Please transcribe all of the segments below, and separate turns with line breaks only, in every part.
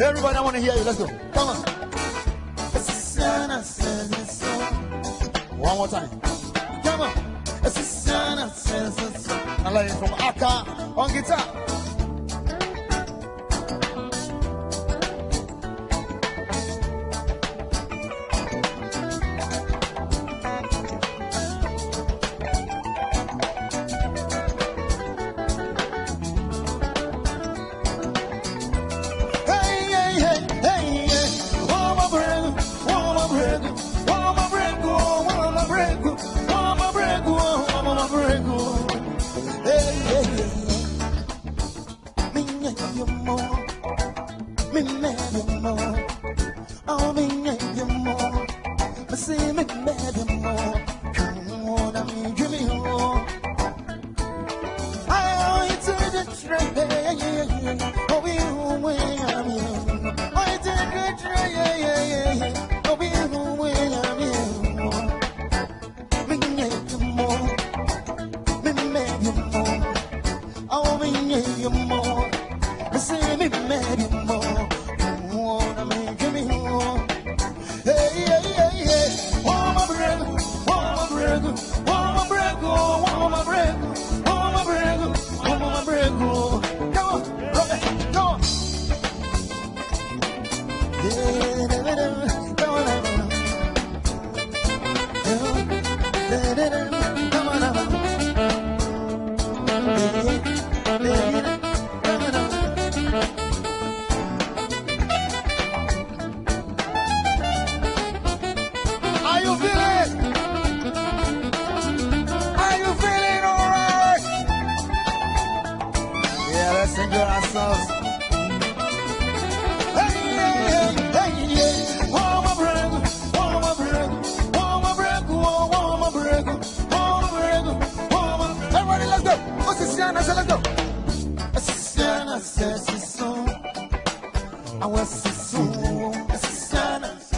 Everybody, I want to hear you. Let's go. Come on. One more time. Come on. I like it from Akka on guitar.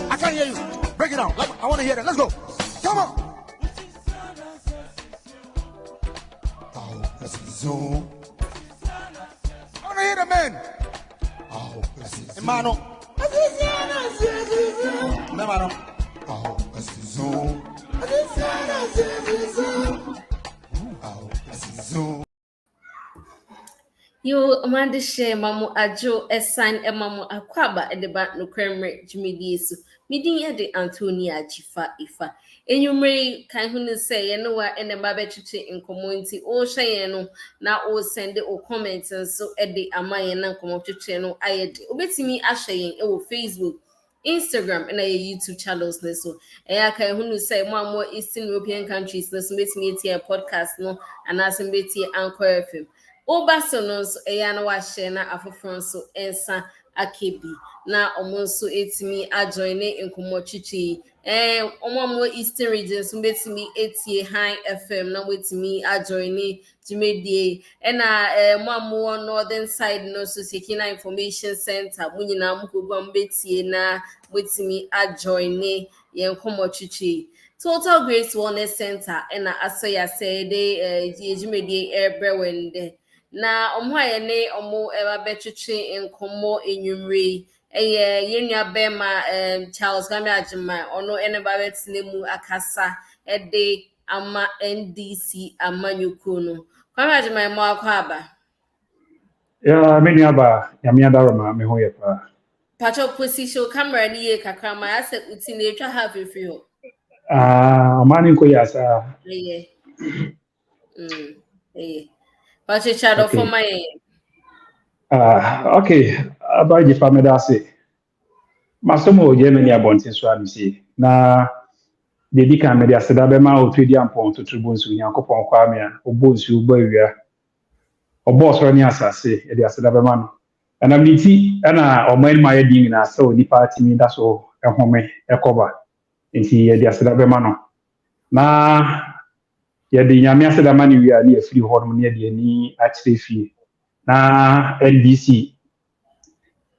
I can't hear you. Break it down. I want to hear that. Let's go. Come on. Oh, let's zoom. I want to hear the man. Oh, let's zoom. Hermano. Hermano. Oh, let's zoom. Oh, let's zoom.
You Amanda share mamu ajo esan mamu akwaba edeba no kremre jimidisu midin ya de Antonia Jifa ifa enyumre kan hunu say ye no wa ene ba bechiche inkomonti o hye no na o send o comments so ede amaye na nkomochiche no ayede obetimi ahye e wo Facebook Instagram and YouTube channels so eya kan hunu say mo Eastern European countries so betimi etie podcast no anaso betie Anchor FM Obasonos eyana wa share na afofron so ensa akebi na omonso etimi ajoine enkomochichi Omo Eastern regions betimi etie high FM na wetimi ajoin Jimedie mo northern side no so Sekina Information Center munyina mukogwa betie na wetimi ajoin yen komo chichi Total Grace Wellness Center asaya say de Jimedie Airbrewende na omo ayene omo betwetwe enkomo enwumre yenua bema Charles Gamiajima ono enebabet nemu akasa ede ama NDC amanyukuno Gamiajima mo akwaba
ya meni aba ya mi adaroma me ho yepa
pacho position camera ni ye kakrama ase uti na etwa have you
amani nko yasa
pacho chado for my
okay abaji famedase masomo je meni abontin so amisi na dedi kan me dia seda be ma o twedi ampon to tribunsu nyankopon kwa me a obonsu gbawia oboso ni asase e dia seda be ma no ana miti ana oman ma yedi na so ni party mi da so ehome ekoba enti e dia seda be ma no na yedi nyame aseda ma ni wi ali afiri ho no ne yedi ni akire fie na NDC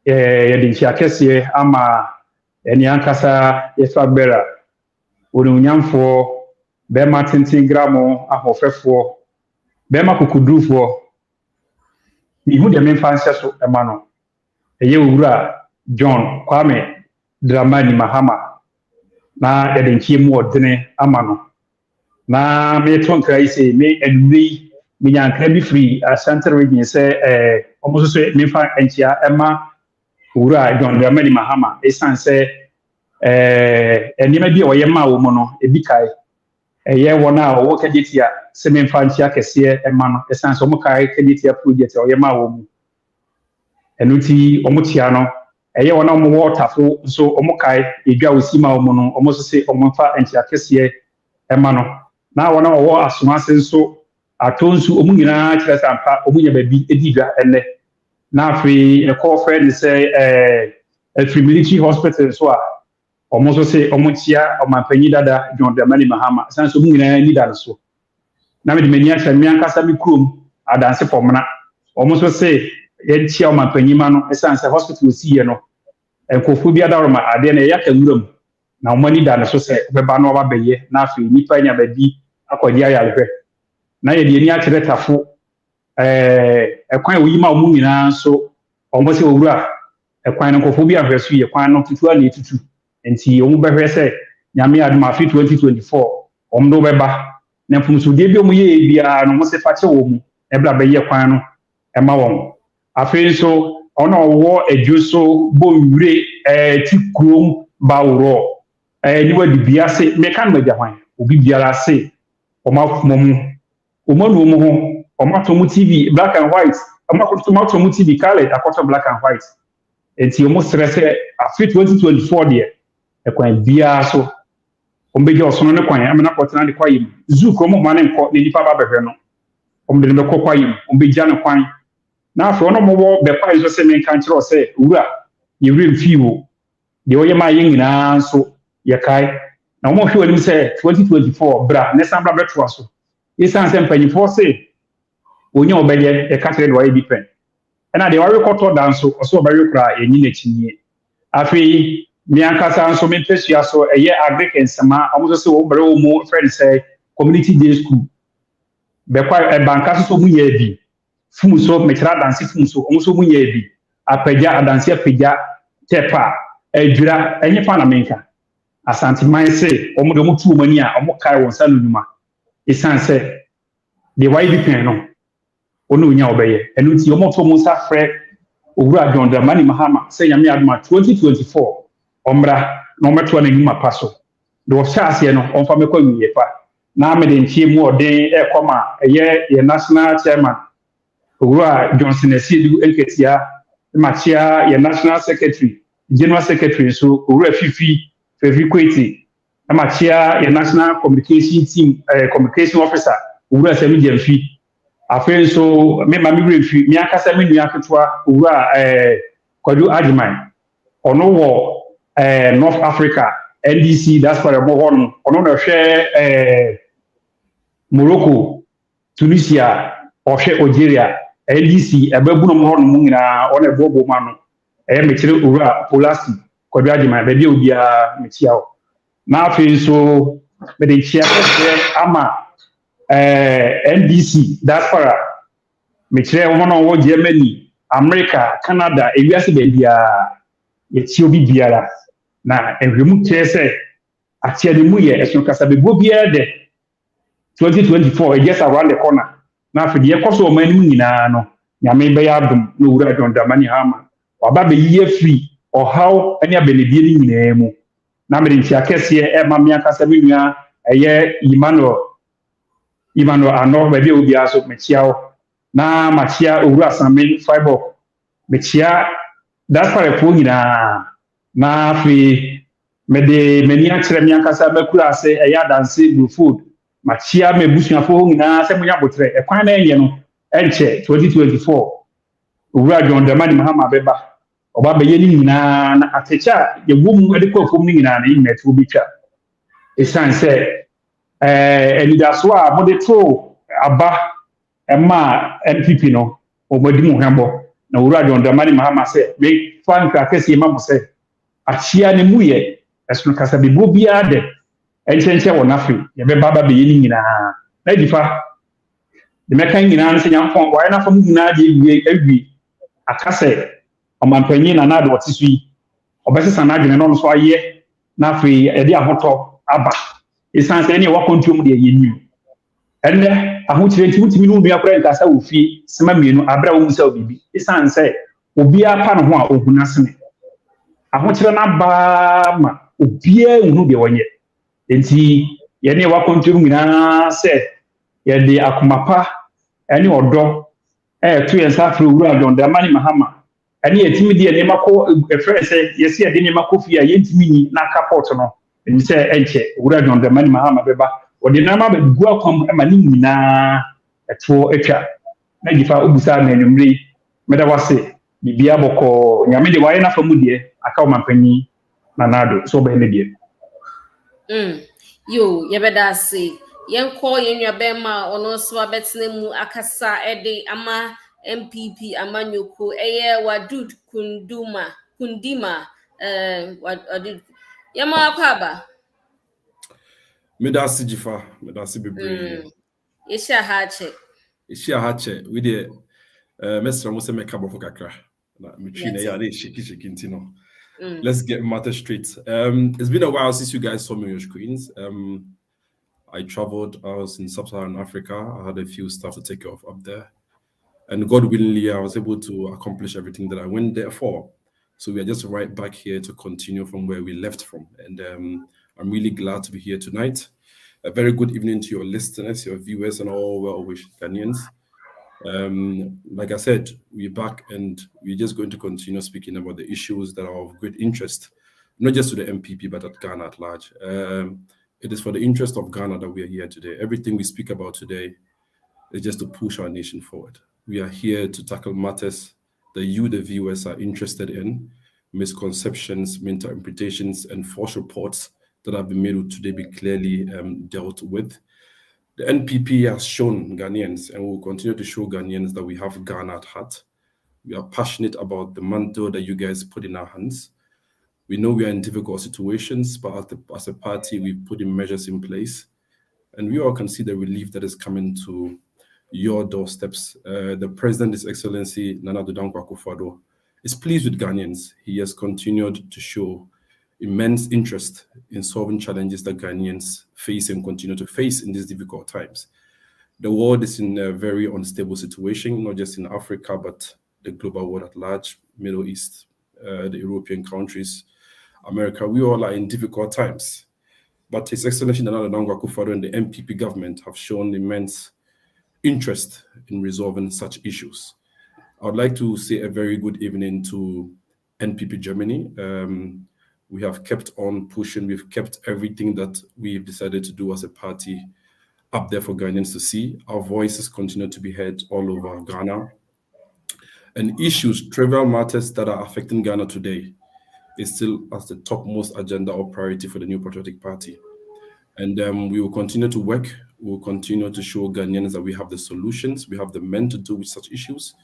yedi fiakese ama eni ankasa yefa bera Unyamfo, Bema Tintin Gramo, Ahofefo, Bema Kukudufo, Nihu de Menfanso, Emano, Ura, John, Kwame, Dramani Mahama, na Edenki Dene, Amano, na me Tonka me and me can be free, a center region say, almost say, Menfa Entia, Emma, Ura, John, Dramani Mahama, Esan say, enima bi oyema wo mo no ebi kai eye wona wo kagitia semenfantia kese ema no esanse o mo kai kagitia project oyema wo mu enuti o mo tia no eye wona mo waterfo so o mo kai edwa osima wo mo no o mo so se o mo fa antia kese ema no na wona wo asomase so atonsu o mu nyina kire sampa o mu nya ba bi edidwa ene na afi e call friend say free military hospital so almost say omotia o mampanyi dada John Dramani Mahama sanso mu nyina ni dal so na me de mani acha mi ankasa mi krom adanse pomna almost say ye tia o mampanyi ma no esanse hospital si ye no enkofu bia daroma ade na ya kawuram na o mani dal so say beba no ba beye na afi nipa nya ba bi akodi ayalhwe na ye de ni akire tafo ekwan wo yima o mu nyina so almost say owura ekwan no enkofu bia hweso ye kwan no tutu ani tutu enti omu behwe se nyame aduma fi 2024 omdo beba na pumsude bi omu ye bia no mo se fache wo mu ebla be ye kwan no ema won afi so ona wo adwoso bonwure ti krom bawro ni wadi bia se me kan ma hwan obi biara se omafumomu omanu omu ho omatomu TV black and white omatomu TV color akoto black and white enti omu stress afi 2024 there ekwan bia so ombeje osono ne kwan amena kotena de kwayim zu kromo mane nko ne nipa ba behwe no omde ne bekọ kwayim ombeja ne kwan na afọ no mo be kwai so se men kan kire o se wura ye remfiwo de oyema yengina so ye kai na mo hwe onim se 2024 bra ne sambra beto aso isan se mpanyifo se onya obeye e ka kire de waye bi pen na de wawe koto dan so oso obere kura enyi na chinye afi mi ankasa nso me pesua so eye agrikens ma omo so wo bere wo mu friend say community day school be kwa banka so mu ye bi fumu so me kira danse fumu so omo so mu ye bi apagya adanse apagya tepa adwira enye pa na menka asante man say omo de mu tu mani a omo kai won sanu nyuma isanse de why bi pen no onu nya obeye enu ti omo to mu sa frɛ owura John Dramani Mahama say nyame aduma 2024 omra no meto na nyuma paso do chase no onfa mekọ wiye pa na amede ntie mu ode ekoma ye national chairman owura Johnson Esidu Enketia machia ye national secretary general secretary so owura Fifi Kweti machia ye national communication team communication officer owura Sami Jemfi afen so me ma mi refi mi akasa mi nua ketwa owura Kwadu Ajiman ono wo North Africa NDC that's for mo hono ono na hwe Morocco, Tunisia, or Algeria, NDC, a babu no hono mu nyina ona bobo ma no mechire ura polasi kodwaje ma baby obia mechiao na afi so me de chia ama NDC diaspora mechire wono wo Germany, America, Canada, ewiase bia ye obi biara na ehwemu kire atia ne mu ye esun kasa be bobia de 2024 just around the corner na afi de yekoso o mani nyina no nyame be ya dum no wura dondamani hama waba be yie free or how any abenedie ni nyina mu na me ntia kese ma me akasa me nua eye Emmanuel ano ba bi obi aso mechiao na machia owura same fiber mechia that's for a phone na afi me de mani akere me akasa makura ase eya dance blue food machia me busuafo nyina se munya botre ekwan na enye no enche 2024 owura dondamani mahama beba oba be ye ni nyina na atecha ye wom ade ko fom ni nyina na ime to bi twa esan se enidaso a mode to aba ema NPP no obodi mu hembo na owura dondamani mahama se we fan krakesi ma mo se achia ne muye esun kasa bi bobia de enchenche wo nafi ye be baba be ye ni nyina na difa de mekan nyina no se nyamfon wa na fam nyina de ewi akase ọmọmpanyin na na de otisu yi obesesa na adwene no so aye na afi ede ahoto aba isanse ne wa kontuom de yeni enne ahokyire ntimi no nua kora nkasa wo fi sema mienu abra wo musa obibi isanse obia pa no ho a ohunasene ahokyire na ba ma obia ehunu de wonye enti ye ne wa kontuom nyina se ye de akomapa ene odo to yensa afro wura dondamani mahama ani etimi de ne mako efrese yesi de ne mako fi a yentimi ni na kaport no ni se enche wura dondamani mahama beba odi na ma begu akwam ma ni nyina eto etwa na gifa obusa na enumri meda wase bibia boko nyame de waye na famu de aka o mampanyi na nado so ba ne de
yo yebeda se yenko yenwa bema ono so abetene mu akasa ede ama NPP amanyoko eye wadud kundima wadud yama akwaba
medasi jifa medasi bebre
isha hache
we de mesra mo se meka bofo kakra na metwi na ya de shiki ntino. Let's get matter straight. It's been a while since you guys saw me on your screens. I traveled. I was in sub-Saharan Africa. I had a few stuff to take care of up there. And God willingly, I was able to accomplish everything that I went there for. So we are just right back here to continue from where we left from. And I'm really glad to be here tonight. A very good evening to your listeners, your viewers, and all well-wished Ghanaians. Like I said, we're back and we're just going to continue speaking about the issues that are of great interest, not just to the MPP, but at Ghana at large. It is for the interest of Ghana that we are here today. Everything we speak about today is just to push our nation forward. We are here to tackle matters that you, the viewers, are interested in, misconceptions, misinterpretations, and false reports that have been made today be clearly dealt with. The NPP has shown Ghanaians and will continue to show Ghanaians that we have Ghana at heart. We are passionate about the mantle that you guys put in our hands. We know we are in difficult situations, but as a party, we've put in measures in place. And we all can see the relief that is coming to your doorsteps. The President, His Excellency Nana Addo Dankwa Akufo-Addo, is pleased with Ghanaians. He has continued to show immense interest in solving challenges that Ghanaians face and continue to face in these difficult times. The world is in a very unstable situation, not just in Africa, but the global world at large, Middle East, the European countries, America. We all are in difficult times. But His Excellency Nana Addo Dankwa Akufo-Addo and the NPP government have shown immense interest in resolving such issues. I would like to say a very good evening to NPP Germany. We have kept on pushing. We've kept everything that we've decided to do as a party up there for Ghanaians to see. Our voices continue to be heard all over Ghana. And issues, trivial matters that are affecting Ghana today, is still as the topmost agenda or priority for the New Patriotic Party. And we will continue to work. We will continue to show Ghanaians that we have the solutions, we have the men to deal with such issues.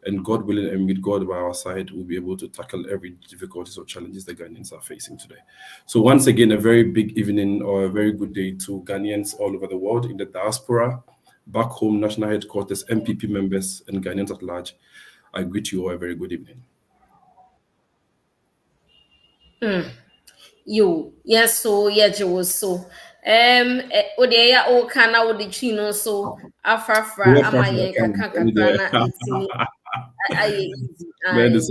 And God willing, and with God by our side, we'll be able to tackle every difficulties or challenges the Ghanaians are facing today. So once again, a very big evening or a very good day to Ghanaians all over the world, in the diaspora, back home, national headquarters, NPP members, and Ghanaians at large. I greet you all a very good evening.
Yes, so odeya o kana odi chino so afrafra amayen kakakakra na intimi aye easy.
Men is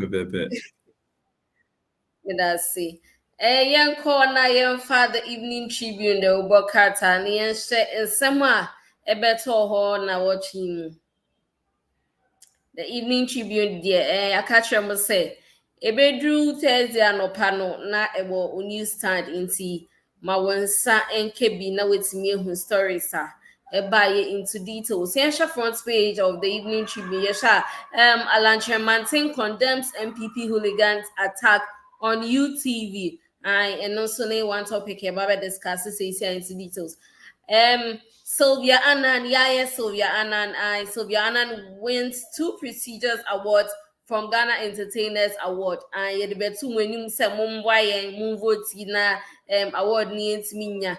pepe.
Let's see. Young corner, young father evening tribune, the Ubokata, and yen share in summer a better horn now watching the evening tribune, dear. I catch them say a bedroom Thursday no panel, not a news stand in tea. My one son and kebi now with me who story, sir. Buy into details. Yesha front page of the evening tribune. Yesha Alan Mantin condemns NPP hooligans attack on UTV. And also one topic about discussing into details. Sylvia Annan wins 2 prestigious awards from Ghana Entertainers Award. And the betu when you say Mumbai and award ni minya.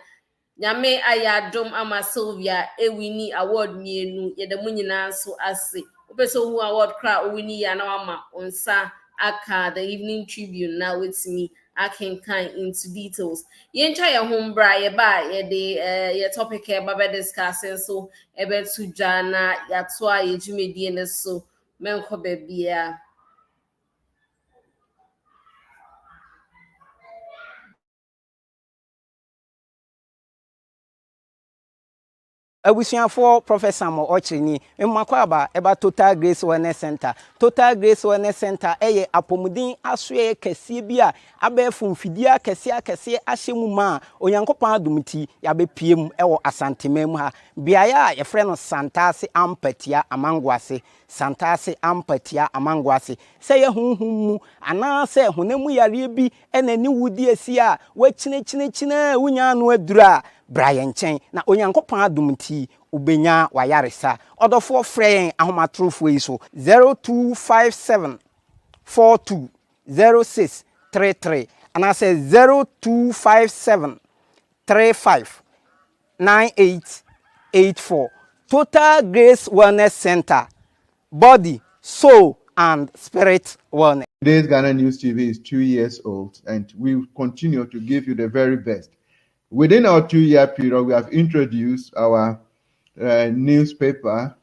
Nyame ayadom ama Sylvia ewini award mienu ye de munyina so ase. Obeso who award kra owini ya na ama onsa aka the evening tribune now with me. I can kind into details. Yencha ya humbra ye ba ye de ye topic e ba discussing so ebe to jana ya toa ye jumedie ne so menko bebia.
For Professor Mo Ochini, Makwaba, about Total Grace Wellness Center. Total Grace Wellness Center, apomudin aswe kesibia, abe funfidia kesia ashemuma, onyankopa dumiti, yabe PM ewo asantimemu ha. Biaya ye freno Santasi Ampatia Amangwase, Santasi Ampatia Amangwase. Say humu, ana se hunemu yaribi, ene ni wudi esia, we chine, unyanu edura. Brian Chen na onyankopon adumti ubenya wayaresa odofo frɛ ahomatrofo yi so 0257 420633 and I say 0257 359884 Total Grace Wellness Center, body, soul and spirit wellness.
Today's Ghana News TV is 2 years old and we will continue to give you the very best. Within our 2-year period, we have introduced our newspaper,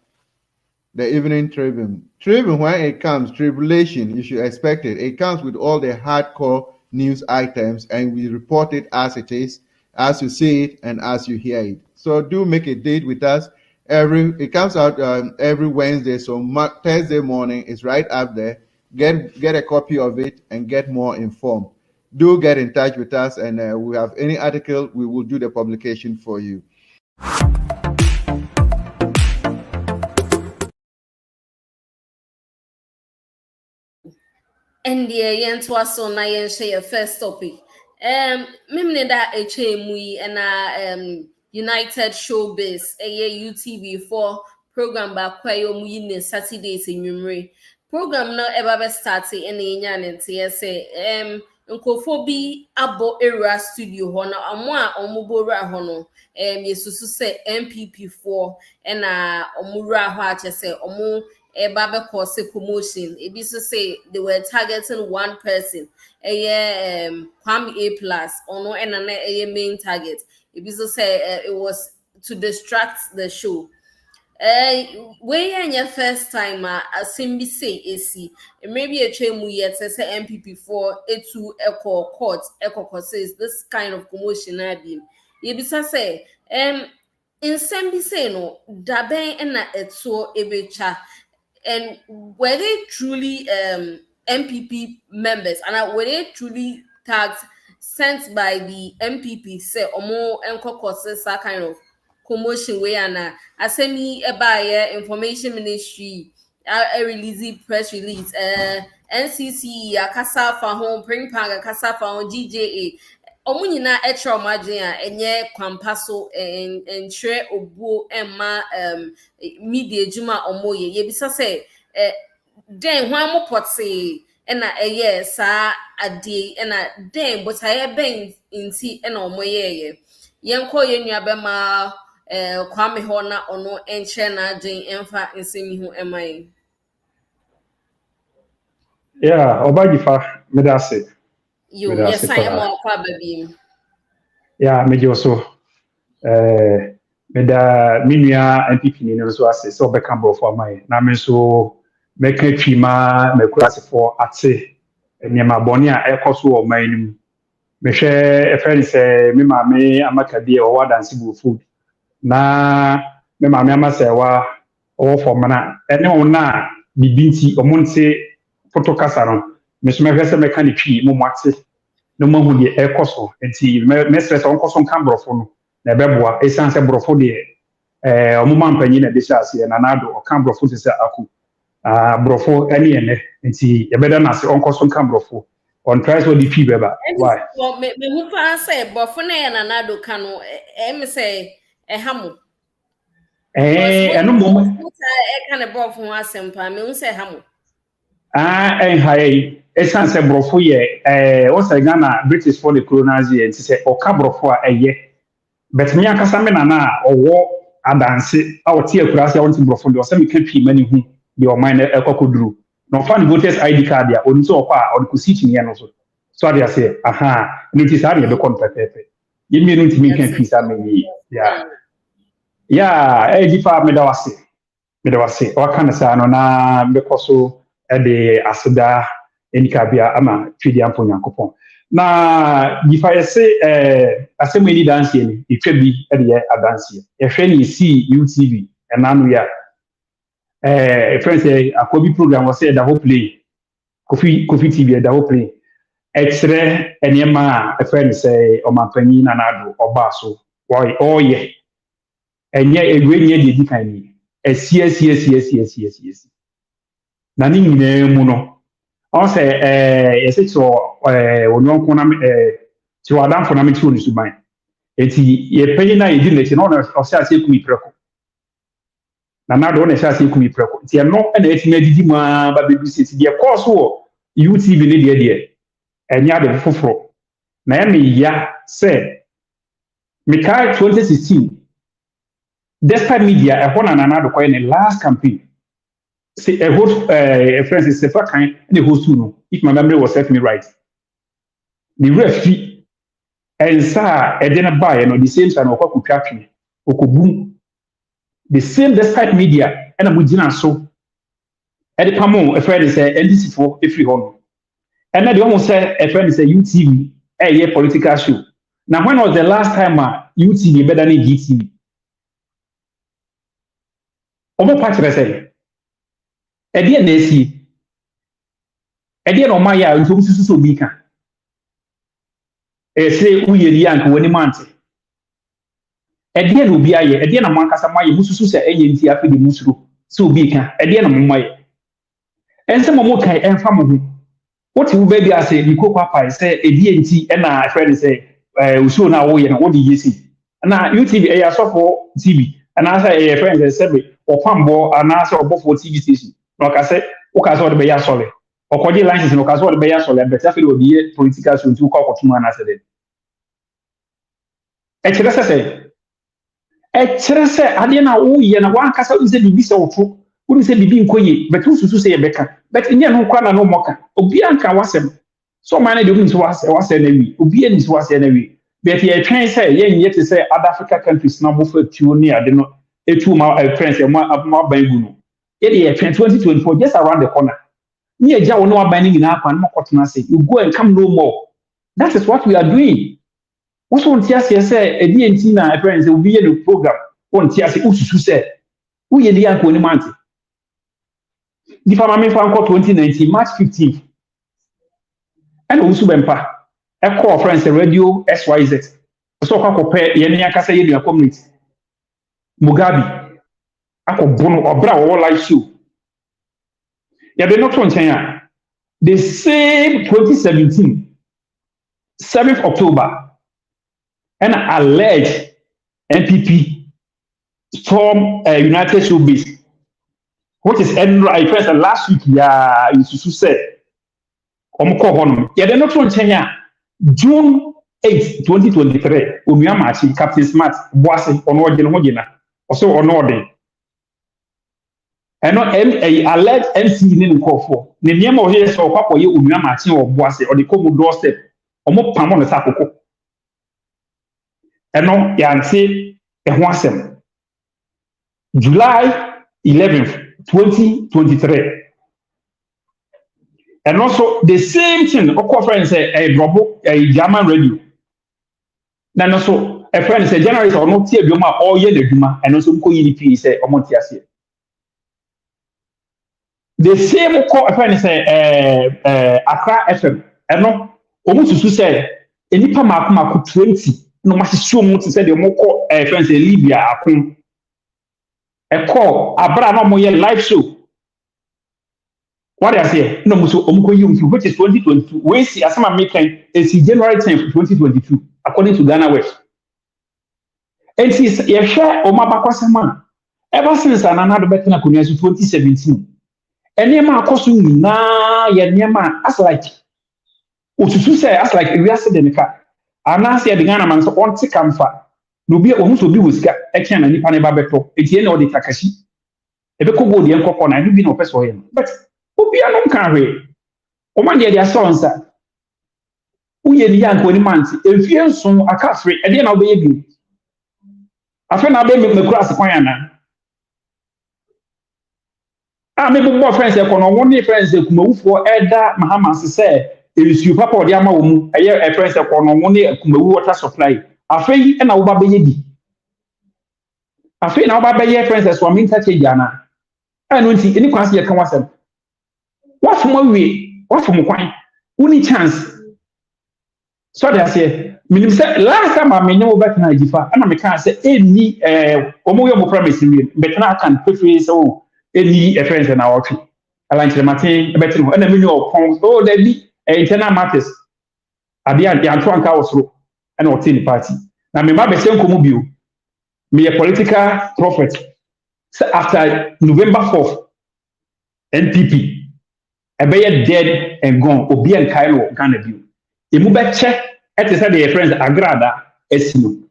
the Evening Tribune. Tribune, when it comes, tribulation, you should expect it. It comes with all the hardcore news items, and we report it as it is, as you see it, and as you hear it. So do make a date with us. It comes out every Wednesday, so Thursday morning is right up there. Get a copy of it and get more informed. Do get in touch with us, and we have any article, we will do the publication for you.
And the yen was on I share first topic. Mimne da HMU and United Showbiz, UTV for program by Kwayo Muyine Saturdays in Mumri. Program no ever started in the Yan and TSA. Nkofobi abo era studio hono amwa omubora hono yesusu se NPP4 na omura ho ache se omu eba cause promotion ebi so say they were targeting one person Kwame A+ ono na main target ebi so say it was to distract the show. When your first time asimbi say AC maybe a train yet say NPP4 A2 echo court says this kind of commotion been you be say in sembi say no daben na eto ebecha and were they truly MPP members and were they truly tagged sent by the MPP say omo enko causes that kind of commotion way and asemi by information ministry a release press release NCC akasa fa ho Pringpang akasa fa ho GJA omunyina etre omadwen a enye kwampa so enhwe obuo emma media juma omoye yebisa se den ho amopotse ena eye sa ade ena den but aye ben inti ena omoye yenko yenua bema kwame ho na ono enche na adwen emfa nsemi ho emai.
Yeah, Obagifa, medase.
You yes I am akwa baby.
Yeah, meje also meda minua NPP ni no so ase so be kan for mai na me so meka twima mekura se for ate niam boni a ekoso o mai nim me hwe efren se me ma me amakade o wadanse bu food na me ma me amasewa o for mana ene ona bibinti o monte photokasa no me so me hwe se meka ni twi mo mwate no mahu de ekoso enti me stress on koso kan brofo no na beboa esanse brofo de omuma mpanyi na de shase na nado o kan brofo se aku brofo ani ene enti yebeda na se on koso kan brofo on tries what the beba why
me hu pa say brofo na na nado kan no me say hamu
eno mom
kan brofo ho asempa me hu say hamu
hai esanse brofo ye o say Ghana British for the colonizer enti se o ka brofo a eye but me akasa me na owo adanse a o tie akura se wonti brofo de o se me ka twi mani hu de o man ekokoduru no fan voters ID card ya oni so kwa o ko sit ni no so they say aha nti sa de be kontapepe yemi no ntimi kan twi sa me ya gifa me da wase o kan sa no na be koso de aseda enikabia ama twidi ampo nyankopon na gifa yese asemeni dance ni etwa bi de adanse ehwe ni si UTV enanu ya friends akobi program was the whole play Kofi TV the whole play extra enema friends say o mapanyi na nado oba so why oye enye egwenye de dikan ni yes na ni nyina mu no o say yese so onwonko na ti wadanfo na meti oni suban eti ye panyi na ye di leche no o say ase kumi preko na nado na sha se kumi preko ti no na eti na didi ma ba BBC de course wo UTV ne de enya de foforo na ya me ya say Mika 2016 despite media ehona na nado ko in last campaign see a host Francis Sefa kan the host no if my memory was set me right the referee and sa edena buy no the same time okwa kutwatwe okobum the same despite media and we gina so e de pamo a friend say NDC for every home and na the almost say a friend say UTV a political show now when was the last time UTV better than GTV omo party be say e de na esi e de no ma ya ntom susu bi kan e say uyeri yank woni mante e de na obi aye e de na mankasa maye mususu se enye nti afi de musuro so bi kan e de na momaye ense mo kai enfa mo hu what you baby ase biko papa say e de nti e na friend say usuo na wo ye na wo de yesi na UTV e ya sofo TV ana say e friend say be opambo ana say obofo TV station no ka say o ka say o de be ya sole okoje license no ka say o de be ya sole but afi de obi political show nti ko akotuma ana say de e chere se ade na wo ye na wan kasa unse bibi se wofo woni se bibi nkoye but ususu se ye beka but nye no kwa na no moka obi anka wasem so man de unse wase na wi obi ani se wase na wi but ye twen se ye nye te se other Africa countries na mo fa tuo ni ade no etu ma friends ma bangu no ye de 2024 just around the corner ni eja wo no aban ni na akwan mo kotena se you go and come no more. That is what we are doing. Also on TSC say edi na friends will be in the program on TSC ususu say who ye dey anko ni manti di fama me fa anko 2019 March 15th and usu bempa e call friends radio SYZ so kwa kope ye ni akasa ye nua community Mugabe akobono obra wo live show ya be no to nchen ya the same 2017 7th October and alleged NPP storm United Showbiz, which is last week in Susu said yeah, they're not from Kenya. June 8, 2023, Unyamachi, Captain Smart, Boise, Onogena, also Onode. And not a alleged MC in Kofo. The name of his or Papa Unyamachi or Boise or the Kobo doorstep, or more Pam on the Sapoko. And no, Yancy, a Wasem. July 11th, 2023. And also the same thing, of friends say a drop a German radio. Then also a friend say January or not here Juma all year the Juma, and also UDP say Omontiasia. The same call a friend say Accra FM, and no almost to say any Pamaku 20, no matter so much to say the more call a friend say Libya a call Abra no more live show. What I say, no, which is 2022. We see as I'm making it's January 10th, 2022, according to Ghana West. And since you share Omabakosama, ever since another better than 2017, and Yama Kosu na Yama as like Utu say as like we are saying the car. And I say the Ghana man so on to come far. No be almost to be with Ekan and Nipaneba Beto, it's the end of the Takashi. Ebe Kobo the Uncle Kona, you be no person for him. But Obi anon kanwe. Oman ye dia sonsa. Uye ni yanko ni manti. Efie son akafre e dey na obeye bi. Afa na be me kura se kwan yana. Ah me bo friends e kono won friends e kuma ufo elder Mahama se esu papa odi ama wo mu. Eye e friends e kono won e kuma wu water supply. Afa yi e na wo ba beye bi. Afa na wo ba beye friends e so minta che jana. Anu nti eni kwanse ye kan wasem. What from we? What from Kwan? Only chance. So they say, meaning say last time I know back in Nigeria, and I can't say any omoyo promise me, but now I can prefer so any friends in our tree. I like the Martin, a better and a million of pounds. Oh, there be internal matters. I be at the Antoine Chaos and or the party. Now, me my same comobile. Me a political prophet. So after November 4th, NPP. Ebeye dead and gone, Obi and Kailo Ghana view. Emu be check at the side of friends agrada esino.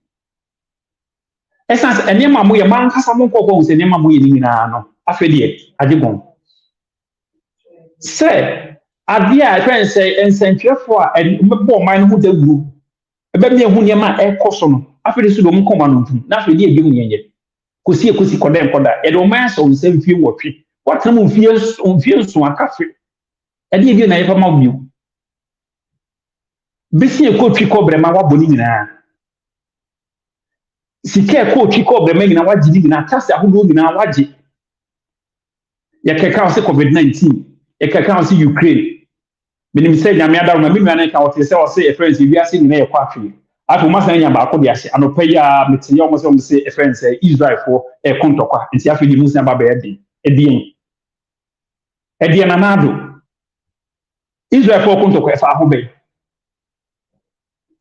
Essence and yama moya man kasamo ko se nema moya ni na no. Afedie ajigon. Say adia friends say ensentwefo a mbebo man hu da wu. Ebe me hu nema e koso no. Afedi so do mo koma no ntum. Na afedi e bi mu yenye. Kosi kodem koda. E do man so nsem fie wotwe. What time on fie so akafe. Adi ebi na yefa ma bio. Bisi e ko twi ko brema wa boni nyina. Sike ko twi ko brema nyina wa gidi nyina tase ahodo nyina waje. Ya keka se COVID-19, ya keka se Ukraine. Minim se nyame adaru na minwa na ka wote se o se friends wi ase nyina ye kwa afi. Afi ma san nya ba ko bi ase. Anopa ya metenye o mo se friends Israel for e kontokwa. Nti afi di musa ba ba edien. Edien na nado. Israel for kontokwa efa ahobe.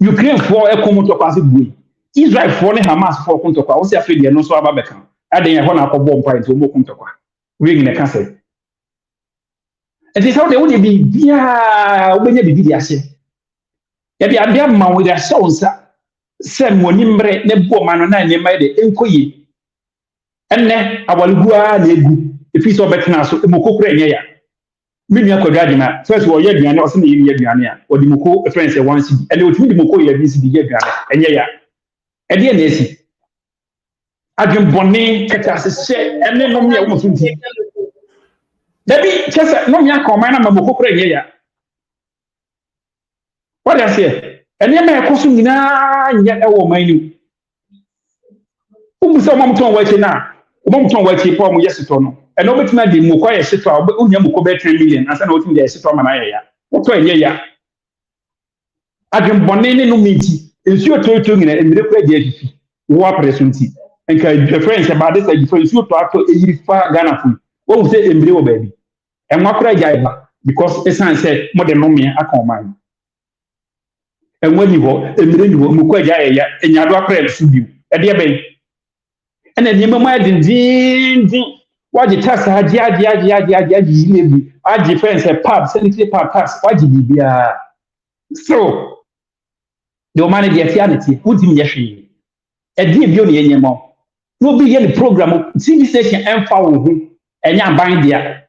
Ukraine for e kontokwa se bui. Israel for ne Hamas for kontokwa. O se afedi no so aba beka. Aden ye ho na akọbọ mpa nti o mo kontokwa. We ne ka se. Enti so de wo de bia obenye bibi di ase. Ya bia bia ma wo da so nsa. Se mo nimbre ne bo ma no na ne mai de enkoyi. Enne awalugua na egu. Efi so betena so mo kokura enye ya. Mimi akwadwa dina first wo ye aduane o se na ye aduane a odi moko friends e wan sibi ene otumi di moko ye bi sibi ye aduane enye ya e de na esi adwen bonni kata se ene no me wo funti dabi chese no me akoma na moko kura enye ya what I say ene me ekoso nyina nya e wo manu umu se mo mton wachi na mo mton wachi po mo yeseto no and over time, the Mukoya Sitra, Unyamuko 3 million, as I know the Sitra Manaya. What way, yeah? I can bonnet no meeting. It's your turtle in a miracle, war presentity. And your friends about this, I different you to after a far Ghana food. What say embryo baby? And what cry Jaiba? because esan say more than no me aka man and when you go emire you mu kwa ja ya enyado akra su bi e de ben ena ni mama din waji tax haji lebi aji friends pub sanitary pub tax waji bibia so the man dey tianity utim yehwe e de bi o ne enyemo no be ye program TV station emfa wo ho enya ban dia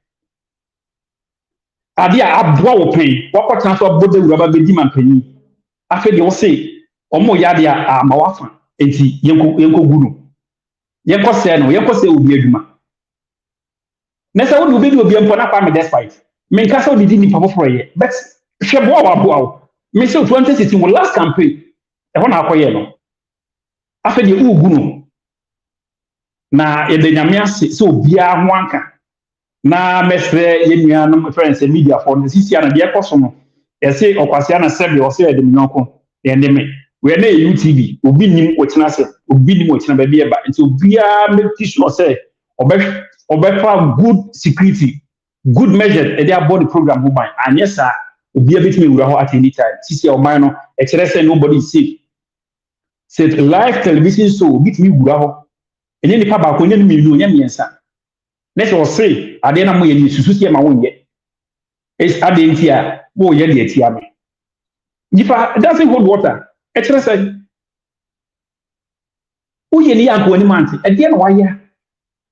ade a aboa wo pen wakota so bode wura ba bedi mampani afi de wo se omo ya de a ma wafa enti yenko guru yenko se no yenko se obi adwuma nessa wo be di obi ampo na kwa me despite me nka so didi ni papa for ye but hwe boa wa boa me se 2016 wo last campaign e ho na akoye no afi de ugu no na yede nyame ase so bia ho anka na mesre yenua no friends media for the sisi na de ekoso no yese okwase na sebe o se yede nyonko yende me we na UTV obi nim ochina se obi nim ochina ba bia ba nti obia make sure say obefa good security good measure e dey about the program who buy and yes sir obia betimi wura ho at any time sisi o man no e kire say nobody is safe say live television so betimi wura ho ene ni pa ba ko nyani mi nya miensa next or say ade na mo ye ni susu sie ma wonye is ade ntia wo ye de atia me if it doesn't hold water e kire say wo ye ni yanko ni manti e de na wa ya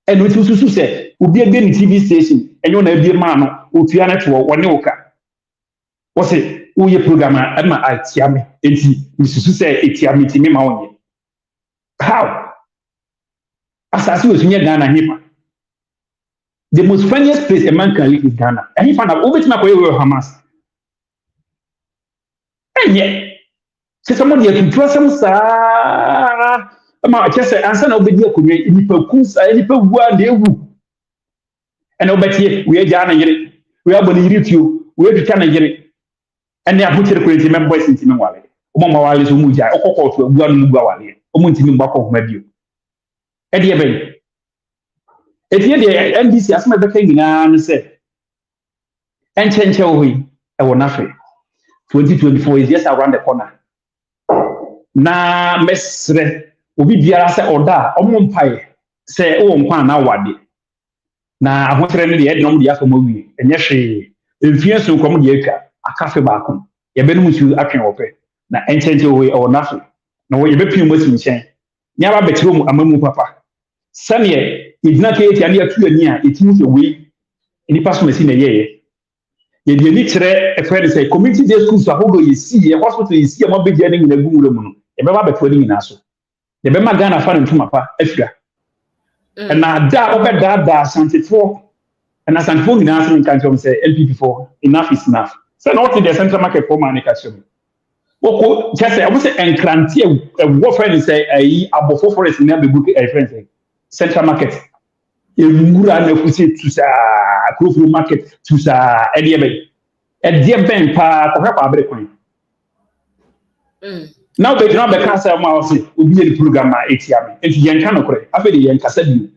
and we susu say obi ebe ni TV station enyo na ebie ma no otua na to woni woka wo say wo ye program ma atia me enti mi susu say etia me ti me ma wonye how asasi was near Ghana hipa. The most funniest place a man can live is Ghana. And he found out over to my Hamas. And yet, say somebody to trust some sir. Just answer no video could be any percus, any per one day. And obey we are Ghana yet. We are going to you. We are to China yet. And they are put the members in Timawale. Mama Wali Umuja, or to one Mugawali, Omuntin Bako Medio. Ediebe etie de NDC asma beka nyina ne se enchenche ohi e wona fe 2024 is just around the corner na mesre obi biara se oda omo mpae se o nkwa na wade na ahotere ne de e dom de afoma wi enye hwe emfie so nkom de aka akafe baako ye benum su atwen ope na enchenche ohi e wona fe na wo ye bepin mo sinchen nya ba betiro mu amamu papa sane idina ke eti ane atu ani a etimu se we ni paso mesi na ye ye de ni kire e friend say community day schools ahodo ye si ye hospital ye si e mo be dia ne nyina gumure mu no e be ba beto ani nyina so de be ma Ghana fa ntuma pa afira na da obeda santifo na santifo nyina so nkan chom say NPP4 enough is enough say not in the central market for man ka chom woko just say I say enkrantie e wo friend say ayi abofo forest na be book e friend say central market emura na fusi tusa Krofro market tusa ediebe ben pa ko hwa abre kwan now be no be can say ma osi obi ye program ma etiame enti yen kan okore afi de yen kasa bi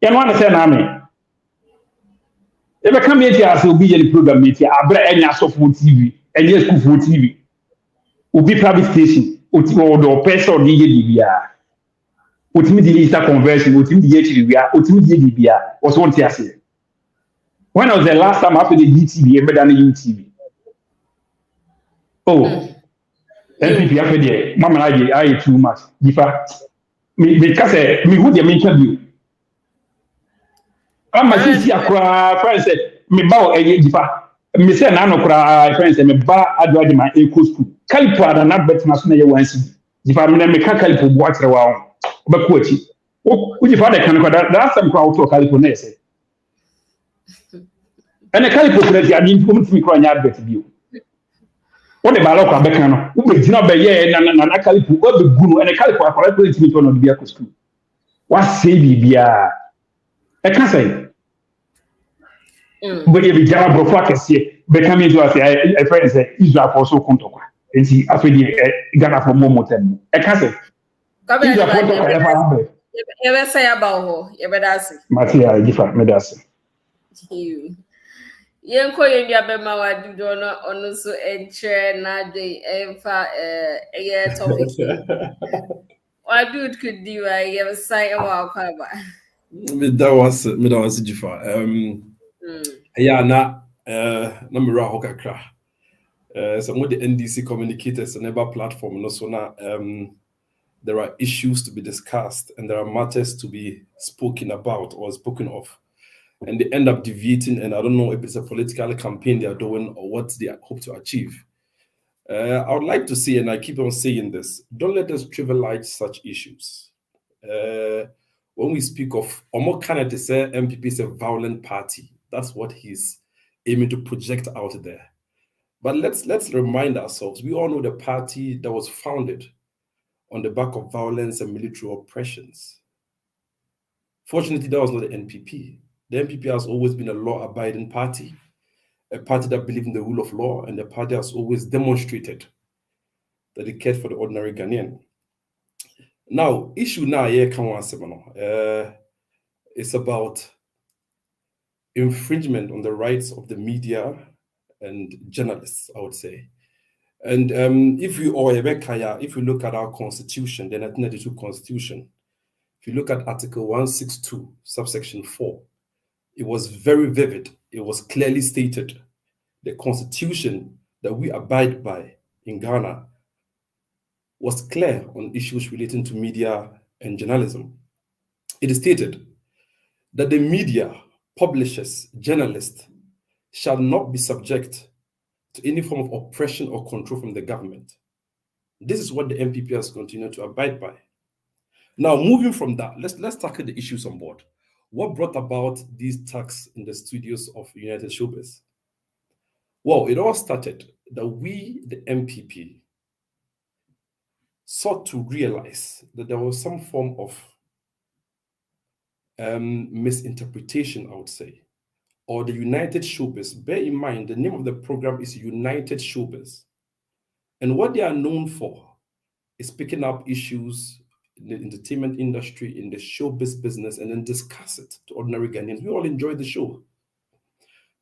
yen wan say na me e be kan me eti ase obi ye program eti abre enya so for TV enya school for TV obi private station o do person di ye bibia otimi di Easter conversion otimi di yechiriwia otimi di bibia was want to say when was the last time after the DTV and better than UTV NPP after the mama I too much difa me ka say me who dey mention you am sisi akra friends me ba e difa me say na no kra friends me ba adwaje ma eco school kalipo ada na bet na so na ye wansi difa me ka kalipo bo akyere wa Bakuachi. Which father can that's some crowd to California. And a California, I mean, come to me crying out better view. What about local Becano? Who is not by ye and a Calipo, or the Guru and a Calipo for to me on the vehicle school. What say Bia? I can't say. But if you jab of focus here, becoming to us, a friend say, Israel for so contour. And see, after the Ghana for more than I can't say.
Ebe say about ho, ebe dasi.
Matia, gifa medasi.
Yenko yendia bema wadi dono ono so enche na de emfa topic. What dude could do I ever say about kwaba.
That was Jifa. Yeah, na mira hokakra. Some of the NDC communicators and ever platform, and also now there are issues to be discussed and there are matters to be spoken about or spoken of. And they end up deviating, and I don't know if it's a political campaign they are doing or what they hope to achieve. I would like to say, and I keep on saying this, don't let us trivialize such issues. When we speak of Omo Kanete say MPP is a violent party, that's what he's aiming to project out there. But let's remind ourselves, we all know the party that was founded on the back of violence and military oppressions. Fortunately, that was not the NPP. The NPP has always been a law-abiding party, a party that believes in the rule of law, and the party has always demonstrated that it cared for the ordinary Ghanaian. Now, issue now here it's about infringement on the rights of the media and journalists, I would say. And if you look at our constitution, the 1992 constitution, if you look at Article 162, subsection 4, it was very vivid. It was clearly stated. The constitution that we abide by in Ghana was clear on issues relating to media and journalism. It is stated that the media, publishers, journalists shall not be subject to any form of oppression or control from the government. This is what the NPP has continued to abide by. Now, moving from that, let's tackle the issues on board. What brought about these attacks in the studios of United Showbiz? Well, it all started that we, the NPP, sought to realize that there was some form of misinterpretation, I would say, or the United Showbiz. Bear in mind, the name of the program is United Showbiz. And what they are known for is picking up issues in the entertainment industry, in the showbiz business, and then discuss it to ordinary Ghanaians. We all enjoy the show.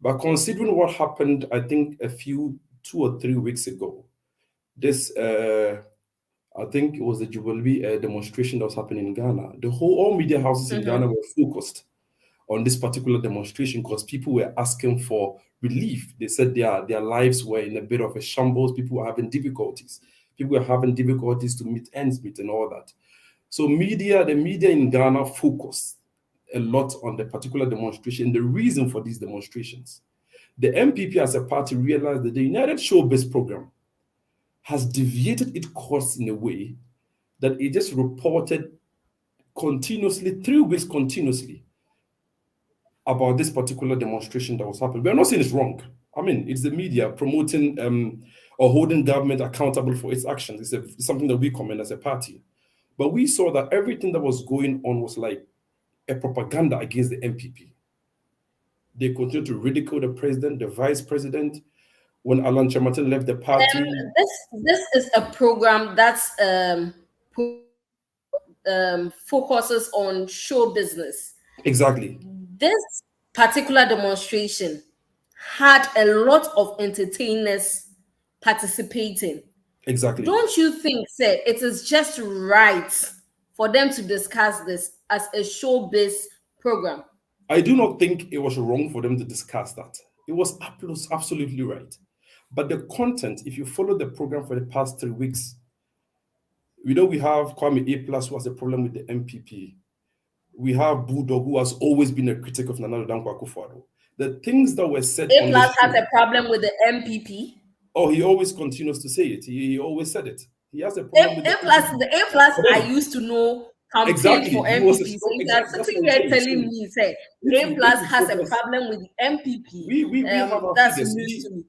But considering what happened, I think 2 or 3 weeks ago, this, I think it was the Jubilee demonstration that was happening in Ghana. All media houses in Ghana were focused on this particular demonstration because people were asking for relief. They said their lives were in a bit of a shambles. People were having difficulties. People were having difficulties to meet ends meet and all that. So the media in Ghana focused a lot on the particular demonstration, the reason for these demonstrations. The NPP as a party realized that the United Showbiz program has deviated its course in a way that it just reported continuously, 3 weeks continuously, about this particular demonstration that was happening. We're not saying it's wrong. I mean, it's the media promoting or holding government accountable for its actions. It's something that we commend as a party. But we saw that everything that was going on was like a propaganda against the NPP. They continued to ridicule the president, the vice president. When Alan Chamatin left the party.
This is a program that's focuses on show business.
Exactly.
This particular demonstration had a lot of entertainers participating.
Exactly.
Don't you think, sir, it is just right for them to discuss this as a showbiz program?
I do not think it was wrong for them to discuss that. It was absolutely right. But the content, if you follow the program for the past 3 weeks, we know we have Kwame A+ who has a problem with the NPP. We have Bulldog, who has always been a critic of Nana Dankwa Akufo-Addo. The things that were said
A+ has a problem with the NPP.
Oh, he always continues to say it. He always said it. He has a problem with
the A+ I used to know campaign
exactly.
for NPP. So if you're sitting here telling me, say A+ has a problem with the NPP,
we have
that's news to me.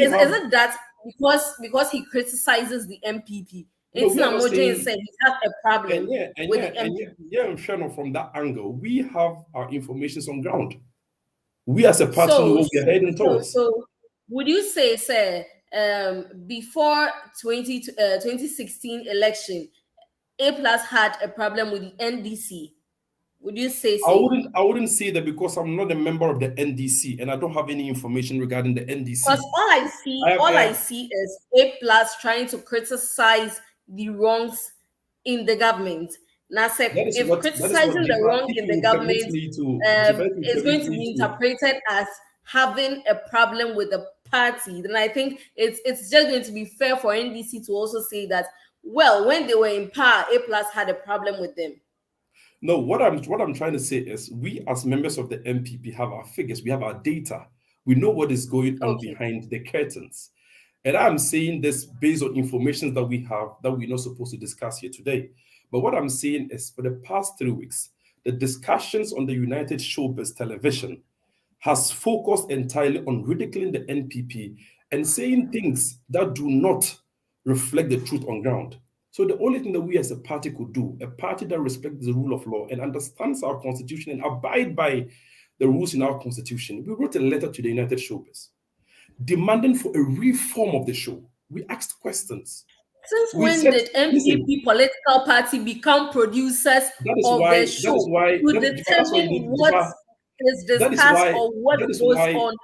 Is it that because he criticizes the NPP? It's not saying he has a problem with the NPP.
Yeah, I'm sure from that angle, we have our information on ground. We as a party know what we're heading towards.
So would you say, sir, before 2016 election, A+ had a problem with the NDC? Would you say so?
I wouldn't say that because I'm not a member of the NDC and I don't have any information regarding the NDC.
Because all I see is A+ trying to criticize the wrongs in the government. Now, said if criticizing the wrong in the government is going to be interpreted as having a problem with the party, then I think it's just going to be fair for NDC to also say that, well, when they were in power, A+ had a problem with them.
No, what I'm trying to say is we as members of the NPP have our figures, we have our data, we know what is going on behind the curtains. And I'm saying this based on information that we have that we're not supposed to discuss here today. But what I'm saying is for the past 3 weeks, the discussions on the United Showbiz television has focused entirely on ridiculing the NPP and saying things that do not reflect the truth on ground. So the only thing that we as a party could do, a party that respects the rule of law and understands our constitution and abide by the rules in our constitution, we wrote a letter to the United Showbiz demanding for a reform of the show. We asked questions.
Since when did NPP political party become producers of the show to determine what is discussed or what goes on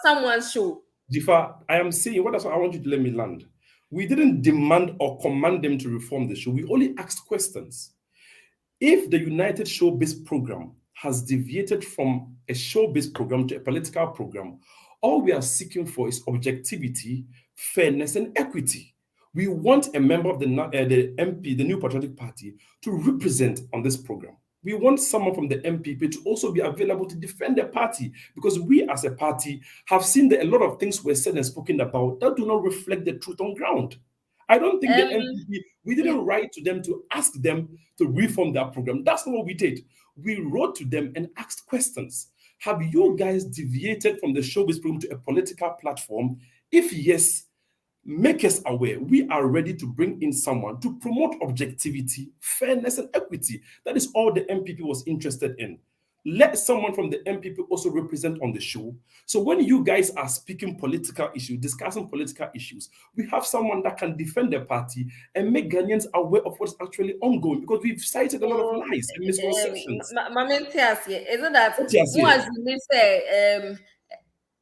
someone's show?
Jifa, I am saying, that's why I want you to let me land. We didn't demand or command them to reform the show. We only asked questions. If the United Showbiz program has deviated from a showbiz program to a political program, all we are seeking for is objectivity, fairness, and equity. We want a member of the MP, the New Patriotic Party, to represent on this program. We want someone from the NPP to also be available to defend the party, because we as a party have seen that a lot of things were said and spoken about that do not reflect the truth on ground. I don't think the NPP, we didn't write to them to ask them to reform their program. That's not what we did. We wrote to them and asked questions. Have you guys deviated from the showbiz program to a political platform? If yes, make us aware. We are ready to bring in someone to promote objectivity, fairness, and equity. That is all the NPP was interested in. Let someone from the NPP also represent on the show. So when you guys are speaking political issues, discussing political issues, we have someone that can defend the party and make Ghanaians aware of what's actually ongoing, because we've cited a lot of lies and misconceptions.
Isn't that what say?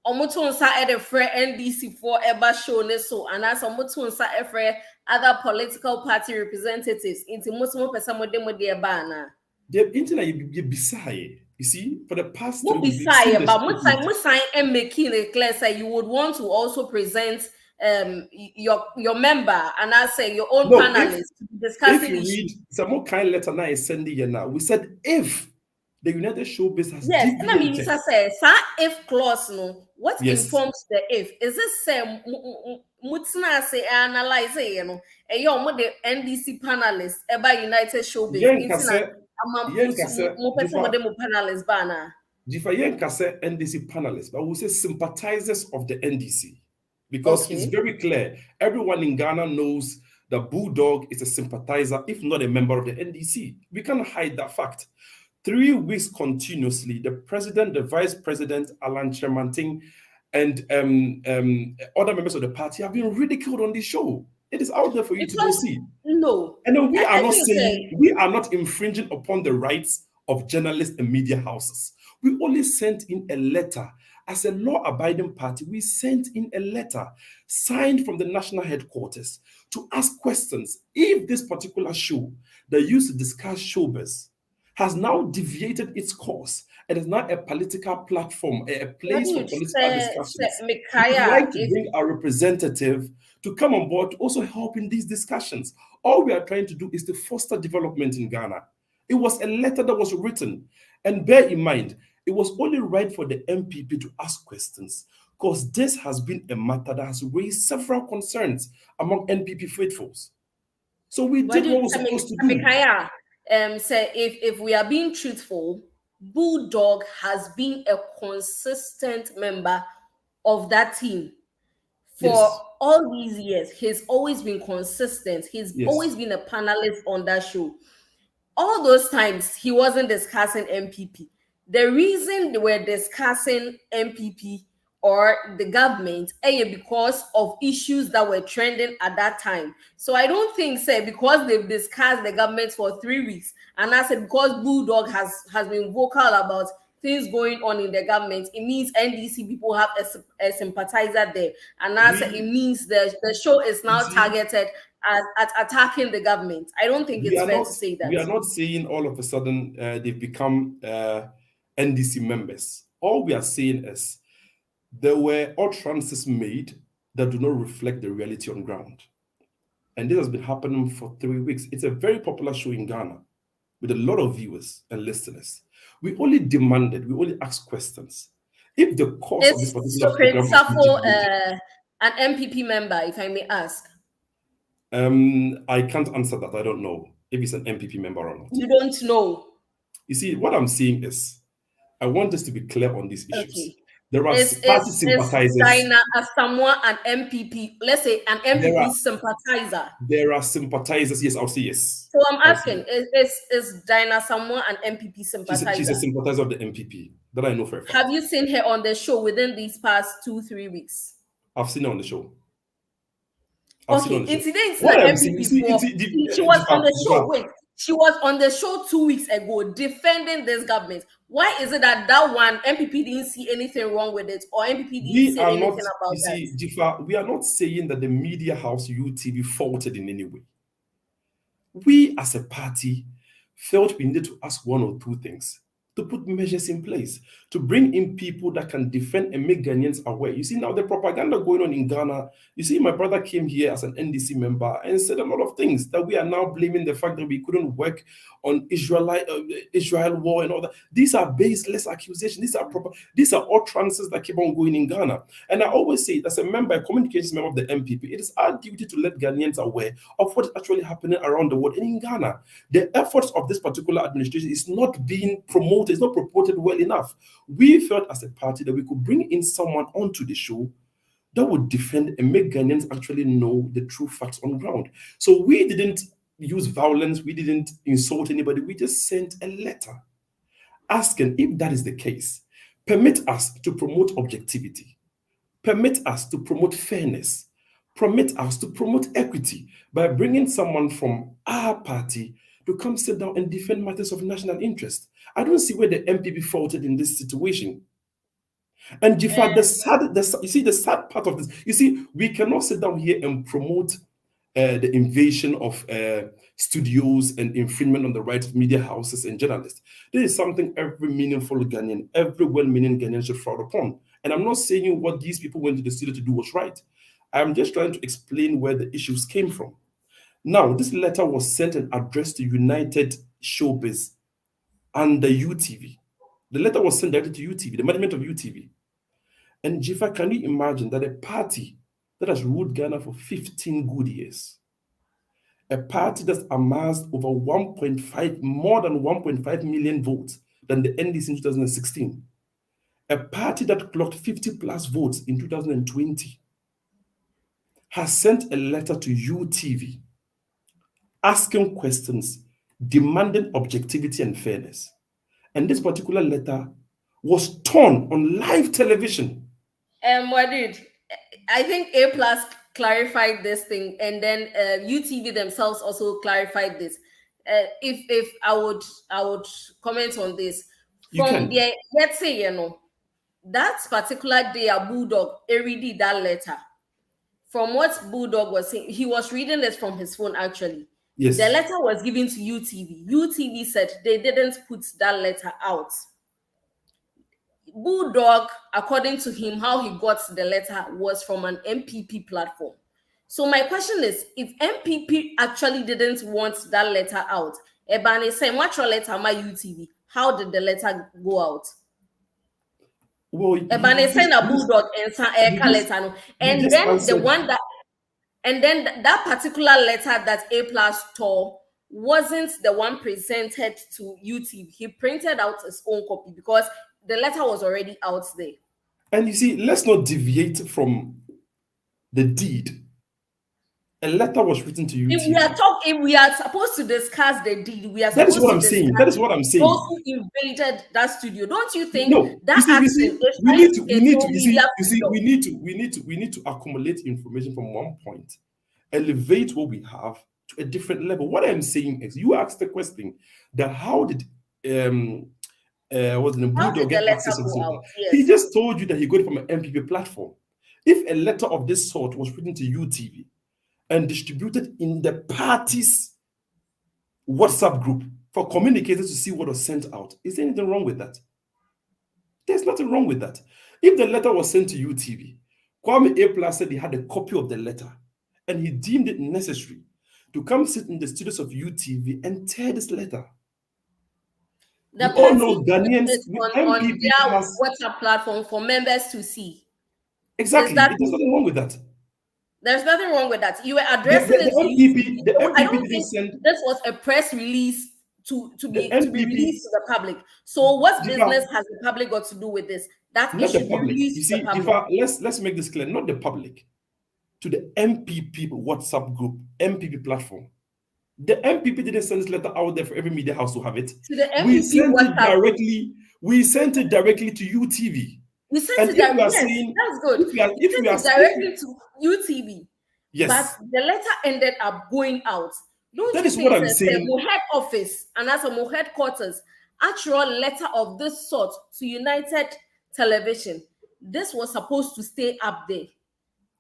Omutunsa edefre NDC for eba show neso, and as omutunsa efre other political party representatives into Muslim person mo de eba na.
The internet you beside. You see, for the past
but Musai and making it clear say you would want to also present your member and I say your own panelists discussing
if you read some more kind letter now is sending you now. We said if the United Showbiz has
and I mean say if clause no what informs the if is this say mutina say analyze the NDC panelists about United Showbiz
NDC panelists, but we say sympathizers of the NDC, because it's very clear. Everyone in Ghana knows that Bulldog is a sympathizer, if not a member of the NDC. We can't hide that fact. 3 weeks continuously, the president, the vice president, Alan Chemanting, and other members of the party have been ridiculed on this show. It is out there for you to go see.
No.
And we are not saying, we are not infringing upon the rights of journalists and media houses. We only sent in a letter. As a law-abiding party, we sent in a letter signed from the national headquarters to ask questions. If this particular show that used to discuss showbiz has now deviated its course and is now a political platform, a place for political discussions, we would like to bring our representative to come on board to also help in these discussions. All we are trying to do is to foster development in Ghana. It was a letter that was written. And bear in mind, it was only right for the NPP to ask questions, because this has been a matter that has raised several concerns among NPP faithfuls. So we did what we were supposed to do.
Say if we are being truthful, Bulldog has been a consistent member of that team for all these years. He's always been consistent. He's always been a panelist on that show. All those times he wasn't discussing NPP. The reason they were discussing NPP or the government because of issues that were trending at that time. So I don't think, say, because they've discussed the government for 3 weeks, and I said because Bulldog has been vocal about things going on in the government, it means NDC people have a sympathizer there. And I said it means the show is now targeted at attacking the government. I don't think it's fair to say that.
We are not saying all of a sudden they've become NDC members. All we are saying is there were utterances made that do not reflect the reality on ground. And this has been happening for 3 weeks. It's a very popular show in Ghana with a lot of viewers and listeners. We only asked questions. If the cause of this particular program was
an MPP member, if I may ask.
I can't answer that. I don't know if he's an MPP member or not.
You don't know?
You see, what I'm saying is, I want us to be clear on these issues.
Okay.
There are party sympathizers.
Dinah Asamoah an MPP, let's say an MPP sympathizer.
There are sympathizers. Yes, I'll say yes.
So I'm asking, is Dinah Asamoah an MPP sympathizer?
She's a sympathizer of the MPP. That I know for a fact.
Have you seen her on the show within these past 2-3 weeks?
I've seen her on the show.
She was on the show. Wait, she was on the show 2 weeks ago defending this government. Why is it that one MPP didn't see anything wrong with it, or MPP didn't say anything about that?
Jifa, we are not saying that the media house UTV faulted in any way. We as a party felt we needed to ask one or two things, to put measures in place, to bring in people that can defend and make Ghanaians aware. You see, now the propaganda going on in Ghana, you see, my brother came here as an NDC member and said a lot of things that we are now blaming the fact that we couldn't work on Israel war and all that. These are baseless accusations. These are utterances that keep on going in Ghana. And I always say, as a member, a communications member of the MPP, it is our duty to let Ghanaians aware of what is actually happening around the world and in Ghana. The efforts of this particular administration is not being promoted. It's not promoted well enough. We felt as a party that we could bring in someone onto the show that would defend and make Ghanaians actually know the true facts on ground. So we didn't use violence. We didn't insult anybody. We just sent a letter asking, if that is the case, permit us to promote objectivity, permit us to promote fairness, permit us to promote equity by bringing someone from our party to come sit down and defend matters of national interest. I don't see where the MPP faulted in this situation. And the sad part of this, you see, we cannot sit down here and promote the invasion of studios and infringement on the rights of media houses and journalists. This is something every meaningful Ghanaian, every well-meaning Ghanaian should frown upon. And I'm not saying what these people went to the studio to do was right. I'm just trying to explain where the issues came from. Now, this letter was sent and addressed to United Showbiz and the UTV. The letter was sent directly to UTV, the management of UTV. And Jifa, can you imagine that a party that has ruled Ghana for 15 good years, a party that's amassed over more than 1.5 million votes than the NDC in 2016, a party that clocked 50 plus votes in 2020, has sent a letter to UTV asking questions, demanding objectivity and fairness. And this particular letter was torn on live television.
Wadid, I think A Plus clarified this thing, and then UTV themselves also clarified this. If I would comment on this from the, let's say, that particular day, a Bulldog read that letter. From what Bulldog was saying, he was reading this from his phone actually.
Yes.
The letter was given to UTV. UTV said they didn't put that letter out. Bulldog, according to him, how he got the letter was from an MPP platform. So my question is, if MPP actually didn't want that letter out, Ebane say, "What letter my UTV? How did the letter go out?"
Well,
Ebane sent a Bulldog and letter, and then the one that. And then that particular letter that A Plus tore wasn't the one presented to UTV. He printed out his own copy because the letter was already out there.
And you see, let's not deviate from the deed. A letter was written to you.
If we are supposed to discuss the deal, we are
That
supposed
is what
to
I'm saying.
discuss
That is what I'm saying.
those who invaded that studio. Don't you think
No,
that
you see,
action is
we
trying
need to,
to
we need to,
control
you see,
media
you see,
freedom?
we need to accumulate information from one point, elevate what we have to a different level. What I'm saying is, you asked the question that how did was the Bulldog get
letter
access to this
go
letter?
out? Yes.
He just told you that he got it from an MPP platform. If a letter of this sort was written to UTV and distributed in the party's WhatsApp group for communicators to see what was sent out, is there anything wrong with that? There's nothing wrong with that. If the letter was sent to UTV, Kwame A. Plus said he had a copy of the letter and he deemed it necessary to come sit in the studios of UTV and tear this letter.
The
we all know Ghanaians,
on
MPP
their
has
WhatsApp platform for members to see.
exactly. There's nothing wrong with that.
There's nothing wrong with that. You were addressing it to
MPP, the MPP
I don't
didn't
think
send
this was a press release to be
MPP,
released to the public. So what business has the public got to do with this? That
not
it should
the public.
be released
You see,
to the public.
let's make this clear. Not the public, to the MPP WhatsApp group, MPP platform. The MPP didn't send this letter out there for every media house to have it.
To the MPP
we sent
WhatsApp
it directly. We sent it directly to UTV.
We sent it directly. Yes,
saying,
that's good.
if we are
directly to UTV.
Yes.
But the letter ended up going out. Don't
that
you
is
think
what I'm saying.
The head office and as a headquarters, actual letter of this sort to United Television, this was supposed to stay up there.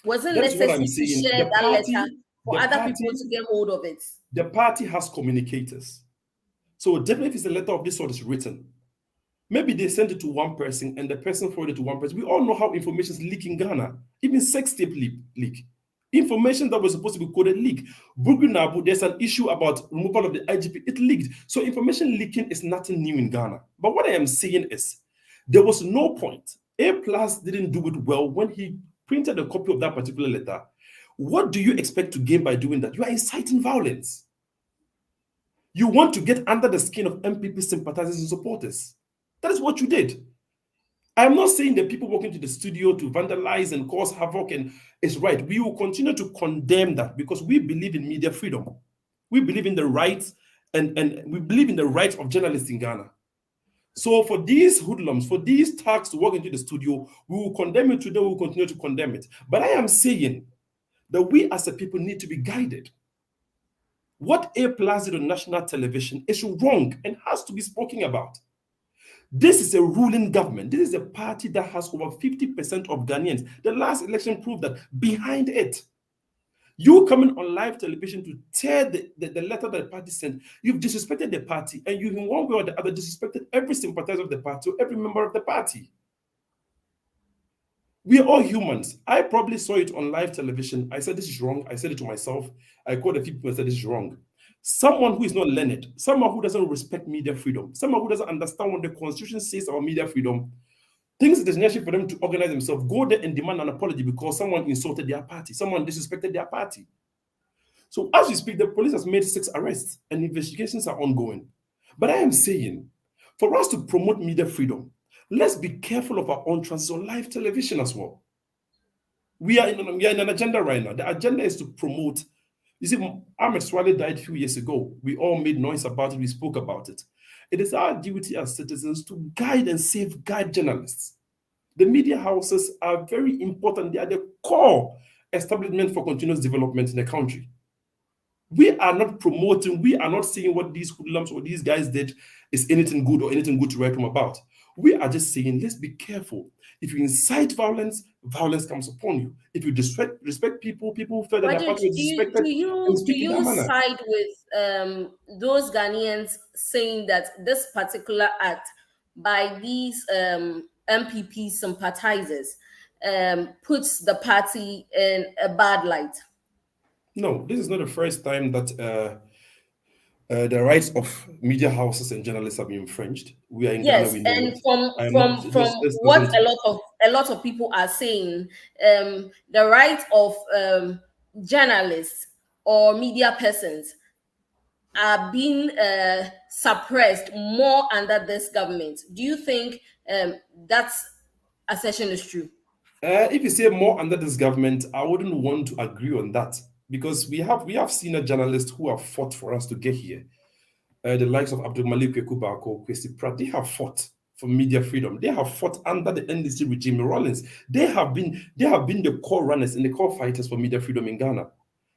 Wasn't necessary to share that letter for other people to get hold of it.
The party has communicators. So definitely if it's a letter of this sort is written, maybe they send it to one person and the person forwarded it to one person. We all know how information is leaked in Ghana. Even sex tape leak. Information that was supposed to be coded leak. Burkina, there's an issue about removal of the IGP. It leaked. So information leaking is nothing new in Ghana. But what I am saying is, there was no point. A Plus didn't do it well when he printed a copy of that particular letter. What do you expect to gain by doing that? You are inciting violence. You want to get under the skin of MPP sympathizers and supporters. That is what you did. I'm not saying that people walk into the studio to vandalize and cause havoc and it's right. We will continue to condemn that because we believe in media freedom. We believe in the rights and we believe in the rights of journalists in Ghana. So for these hoodlums, for these thugs to walk into the studio, we will condemn it today, we will continue to condemn it. But I am saying that we as a people need to be guided. What A Plus did on national television is wrong and has to be spoken about. This is a ruling government. This is a party that has over 50% of Ghanaians. The last election proved that behind it. You coming on live television to tear the letter that the party sent, you've disrespected the party and you in one way or the other disrespected every sympathizer of the party or every member of the party. We are all humans. I probably saw it on live television. I said, this is wrong. I said it to myself. I called a few people and said, this is wrong. Someone who is not learned, someone who doesn't respect media freedom, someone who doesn't understand what the Constitution says about media freedom, thinks it is necessary for them to organize themselves, go there and demand an apology because someone insulted their party, someone disrespected their party. So as we speak, the police has made 6 arrests and investigations are ongoing. But I am saying, for us to promote media freedom, let's be careful of our own transfer on live television as well. We are in an agenda right now. The agenda is to promote. You see, Ahmed Swale died a few years ago. We all made noise about it. We spoke about it. It is our duty as citizens to guide and safeguard journalists. The media houses are very important. They are the core establishment for continuous development in the country. We are not promoting, we are not saying what these hoodlums or these guys did is anything good or anything good to write home about. We are just saying, let's be careful. If you incite violence, violence comes upon you. If you respect people, people feel that their party is disrespected.
Do you side with those Ghanaians saying that this particular act by these MPP sympathizers puts the party in a bad light?
No, this is not the first time that the rights of media houses and journalists have been infringed. We are in Ghana. We know
and
it.
from what a lot of people are saying, the rights of journalists or media persons are being suppressed more under this government. Do you think that assertion is true?
If you say more under this government, I wouldn't want to agree on that. because we have senior journalists who have fought for us to get here. The likes of Abdul Malik Kubako, Kwesi Pratt, they have fought for media freedom. They have fought under the NDC with Jimmy Rollins. They have been the core runners and the core fighters for media freedom in Ghana.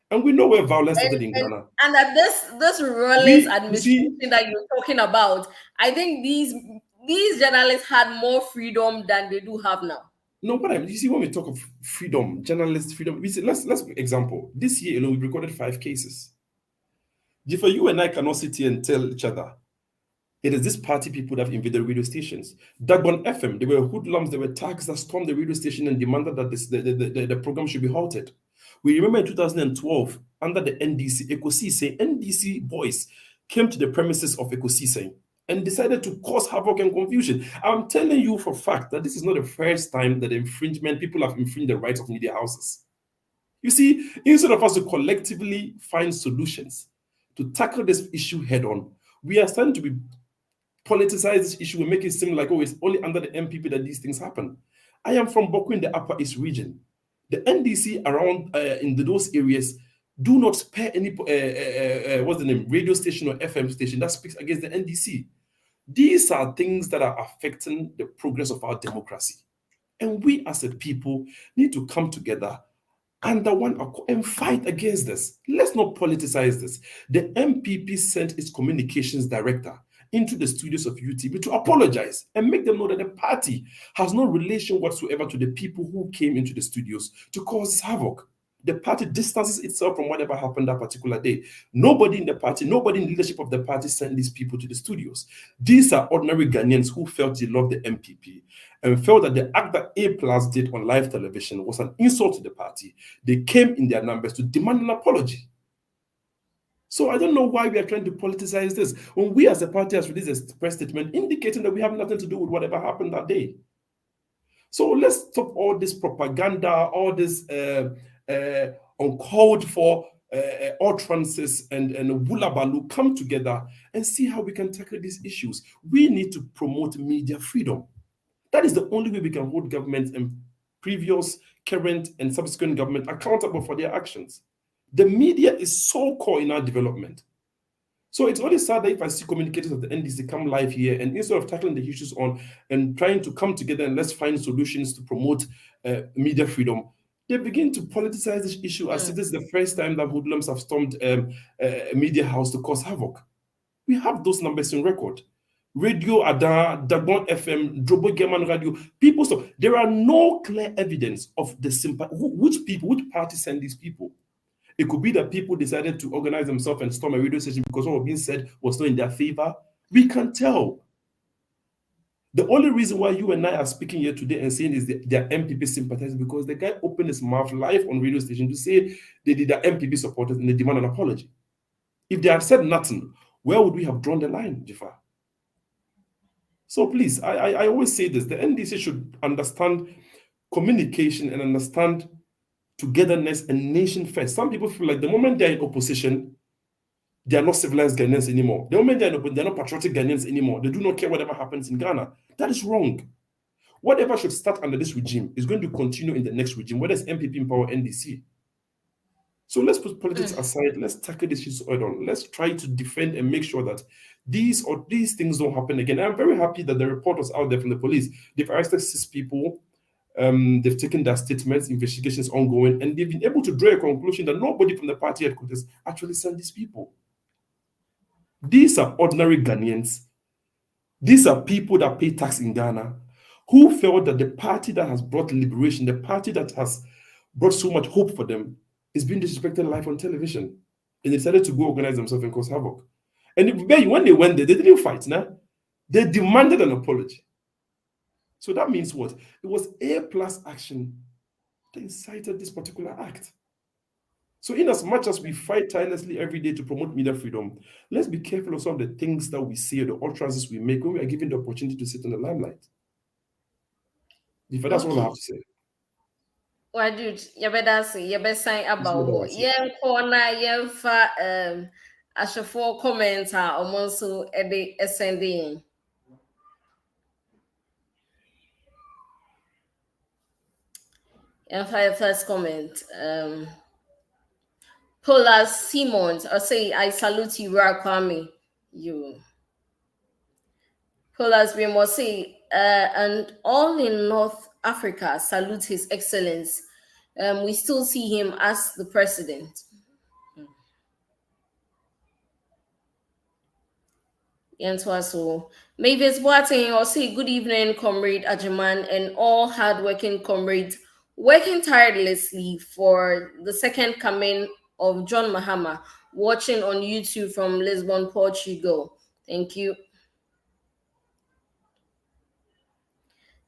And we know where violence started in Ghana.
And that this Rollins administration that you're talking about, I think these journalists had more freedom than they do have now.
No, but you see, when we talk of freedom, journalist freedom, we say, let's example. This year alone, we recorded 5 cases. If you and I cannot sit here and tell each other, it is this party people that have invaded radio stations. Dagbon FM, there were hoodlums, there were thugs that stormed the radio station and demanded that the program should be halted. We remember in 2012, under the NDC, Ekosise, NDC boys came to the premises of Ekosise and decided to cause havoc and confusion. I'm telling you for a fact that this is not the first time that people have infringed the rights of media houses. You see, instead of us to collectively find solutions to tackle this issue head on, we are starting to politicize this issue and make it seem like, oh, it's only under the NPP that these things happen. I am from Boku in the Upper East region. The NDC around in those areas do not spare any radio station or FM station that speaks against the NDC. These are things that are affecting the progress of our democracy. And we as a people need to come together under one accord and fight against this. Let's not politicize this. The NPP sent its communications director into the studios of UTV to apologize and make them know that the party has no relation whatsoever to the people who came into the studios to cause havoc. The party distances itself from whatever happened that particular day. Nobody in the party, nobody in the leadership of the party sent these people to the studios. These are ordinary Ghanaians who felt they loved the NPP and felt that the act that A+ did on live television was an insult to the party. They came in their numbers to demand an apology. So I don't know why we are trying to politicize this when we as a party has released a press statement indicating that we have nothing to do with whatever happened that day. So let's stop all this propaganda, all this uncalled for utterances and wulabalu, come together and see how we can tackle these issues. We need to promote media freedom. That is the only way we can hold government and previous, current, and subsequent government accountable for their actions. The media is so core in our development. So it's only sad that if I see communicators of the NDC come live here and instead of tackling the issues on and trying to come together and let's find solutions to promote media freedom, they begin to politicize this issue as if this is the first time that hoodlums have stormed a media house to cause havoc. We have those numbers in record. Radio Ada, Dagbon FM, Drobo German Radio, people. So there are no clear evidence of the sympathy. Which party send these people? It could be that people decided to organize themselves and storm a radio station because what was being said was not in their favor. We can't tell. The only reason why you and I are speaking here today and saying is they are MPP sympathizers because the guy opened his mouth live on radio station to say they did are MPP supporters and they demand an apology. If they had said nothing, where would we have drawn the line, Jafar? So please, I always say this, the NDC should understand communication and understand togetherness and nation first. Some people feel like the moment they're in opposition, they are not civilized Ghanaians anymore. The moment they're not patriotic Ghanaians anymore. They do not care whatever happens in Ghana. That is wrong. Whatever should start under this regime is going to continue in the next regime, whether it's NPP in power or NDC. So let's put politics aside. Let's tackle this issue head on. Let's try to defend and make sure that these things don't happen again. I'm very happy that the report was out there from the police. They've arrested 6 people. They've taken their statements, investigations ongoing, and they've been able to draw a conclusion that nobody from the party headquarters actually sent these people. These are ordinary Ghanaians. These are people that pay tax in Ghana, who felt that the party that has brought liberation, the party that has brought so much hope for them, is being disrespected live on television. And they decided to go organize themselves and cause havoc. And when they went there, they didn't fight. Nah? They demanded an apology. So that means what? It was A+ action that incited this particular act. So in as much as we fight tirelessly every day to promote media freedom, let's be careful of some of the things that we say, the utterances we make when we are given the opportunity to sit in the limelight. That's all I have to say.
Well, dude, you better say, you better say about as a 4 comments are almost sending. And for your first comment, Paula Simons, I say, I salute you, Kwame. You. Paula's Bimo say, and all in North Africa salute His Excellence. We still see him as the president. So Mavis Boateng or say good evening, Comrade Ajaman, and all hardworking comrades working tirelessly for the second coming of John Mahama, watching on YouTube from Lisbon, Portugal. Thank you.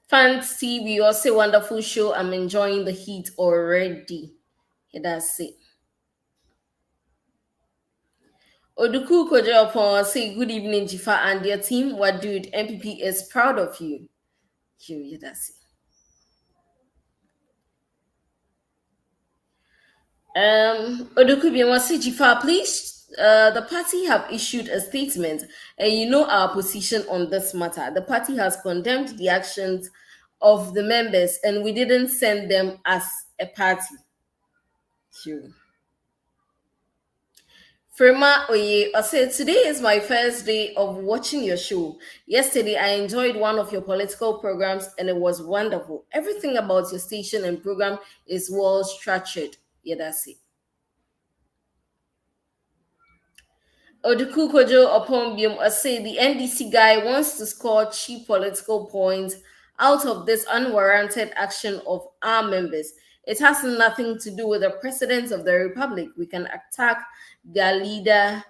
Fans TV or say wonderful show. I'm enjoying the heat already. Yeah, that's it. Oduku Kojo say good evening, Jifa and your team. What dude, NPP is proud of you. Yeah, that's it. Odukubiemwasi Jifa, please. The party have issued a statement, and you know our position on this matter. The party has condemned the actions of the members, and we didn't send them as a party. Sure. Firma Oye, I said, today is my first day of watching your show. Yesterday, I enjoyed one of your political programs and it was wonderful. Everything about your station and program is well structured. Yeah, that's it. Oduku Kojo upon Bium, I say the NDC guy wants to score cheap political points out of this unwarranted action of our members. It has nothing to do with the president of the republic. We can attack their leader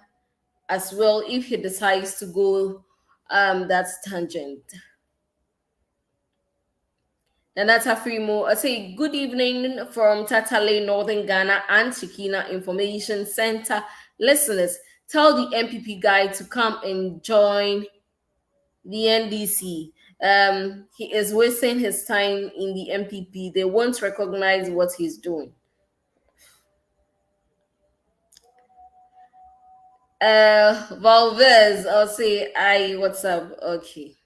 as well if he decides to go that tangent. Nanata Frimo, I say good evening from Tatale, Northern Ghana and Chikina Information Center. Listeners, tell the NPP guy to come and join the NDC. He is wasting his time in the NPP. They won't recognize what he's doing. Valvez, I'll say, what's up? Okay.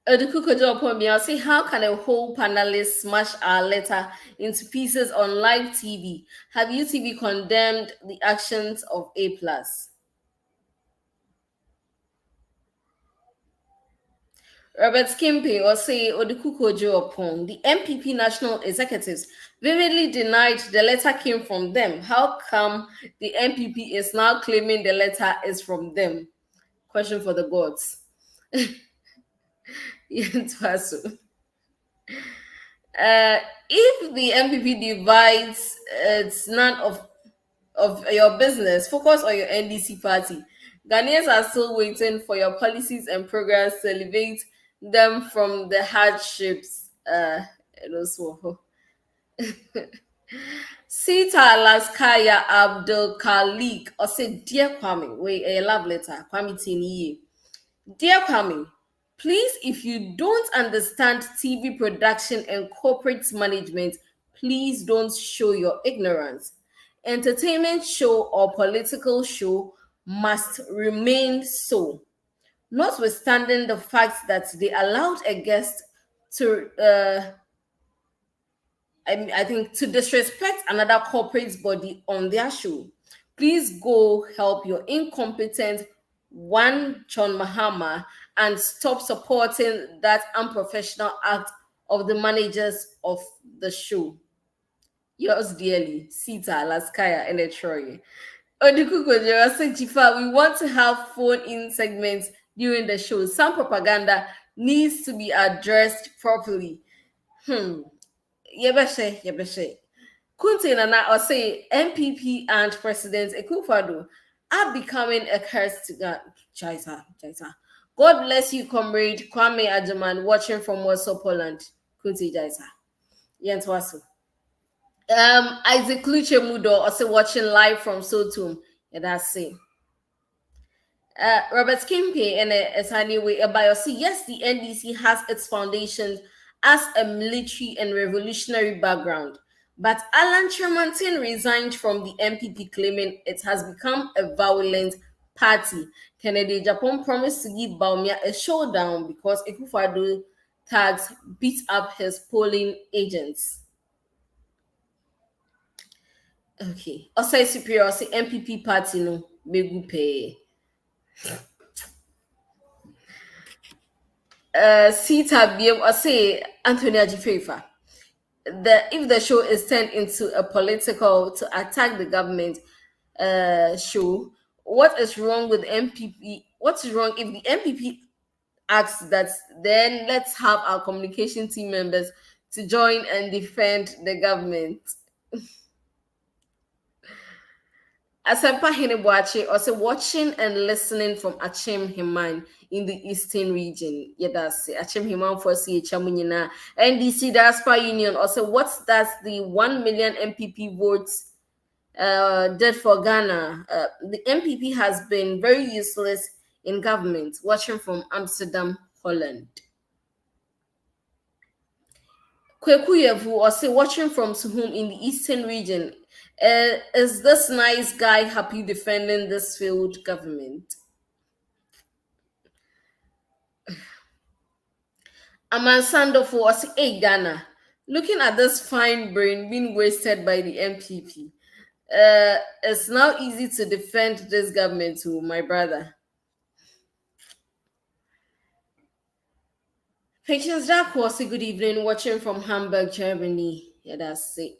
I'll say, how can a whole panelist smash our letter into pieces on live TV? Have UTV condemned the actions of A+? Robert Skimpe or say Odukukojo upon the NPP national executives vividly denied the letter came from them. How come the NPP is now claiming the letter is from them? Question for the gods. If the NPP divides, it's none of your business. Focus on your NDC party. Ghanaians are still waiting for your policies and programs to elevate them from the hardships. Sita Laskaya Abdul Khalik or say, Dear Kwame, wait a love letter. Kwame Tini. Dear Kwame, please, if you don't understand TV production and corporate management, please don't show your ignorance. Entertainment show or political show must remain so. Notwithstanding the fact that they allowed a guest to, I think, to disrespect another corporate body on their show. Please go help your incompetent one John Mahama and stop supporting that unprofessional act of the managers of the show. Yours dearly, Sita Laskaya and Troy. Odukukojo said, Jifa, we want to have phone-in segments during the show. Some propaganda needs to be addressed properly. Yebeshe. Kunte Nana or say NPP and President Akufo-Addo are becoming a curse to God. Jaisa. God bless you, comrade Kwame Ajaman, watching from Warsaw, Poland. Kunte Jaisa. Yentwasu. Isaac Luche Mudo also watching live from Sotum. Yeah, that's it. Robert Kimpe and Esaniwe Abayosi. Yes, the NDC has its foundations as a military and revolutionary background. But Alan Tremontin resigned from the NPP, claiming it has become a violent party. Kennedy Japan promised to give Baumia a showdown because Akufo-Addo tags beat up his polling agents. Okay. Also superior, say NPP party no megu pay. Sita BM or say Anthony Ajifefa. If the show is turned into a political to attack the government show, what is wrong with MPP? What's wrong if the MPP asks that? Then let's have our communication team members to join and defend the government. Asempa Heneboache also watching and listening from Achim Himan in the Eastern region. Yeah, that's Achim Himan for CHMUNINA. NDC Diaspora Union also, what does the 1 million MPP votes did for Ghana? The MPP has been very useless in government. Watching from Amsterdam, Holland. Kwekuyevu also watching from Suhum in the Eastern region. Is this nice guy happy defending this failed government? Amansando for us, hey Ghana, looking at this fine brain being wasted by the MPP, it's now easy to defend this government too, my brother. Patience Dark was a good evening watching from Hamburg, Germany. Yeah, that's it.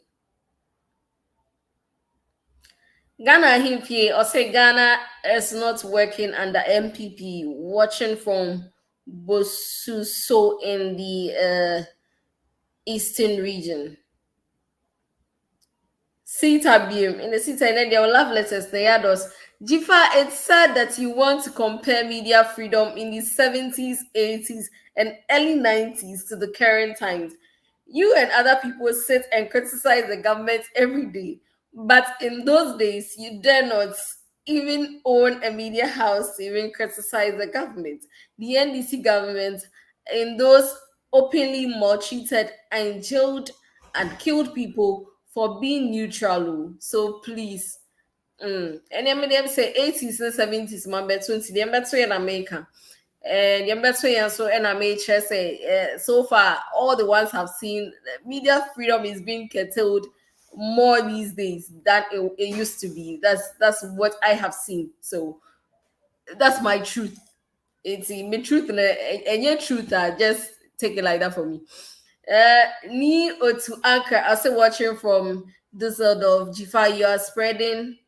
Ghana Himfie or say Ghana is not working under MPP, watching from Bosuso in the Eastern region. Sita Beam in the Sita and then their love letters, they had us. Jifa, it's sad that you want to compare media freedom in the 70s, 80s, and early 90s to the current times. You and other people sit and criticize the government every day. But in those days, you dare not even own a media house to even criticize the government. The NDC government, in those openly maltreated and jailed and killed people for being neutral. So please, and then say 80s and 70s, man, 20, they better in America. And so far, all the ones have seen media freedom is being curtailed more these days than it used to be. That's what I have seen. So that's my truth. It's my truth and your truth. Just take it like that for me. Ni Otu Anchor, also watching from Düsseldorf. Jifa, you are spreading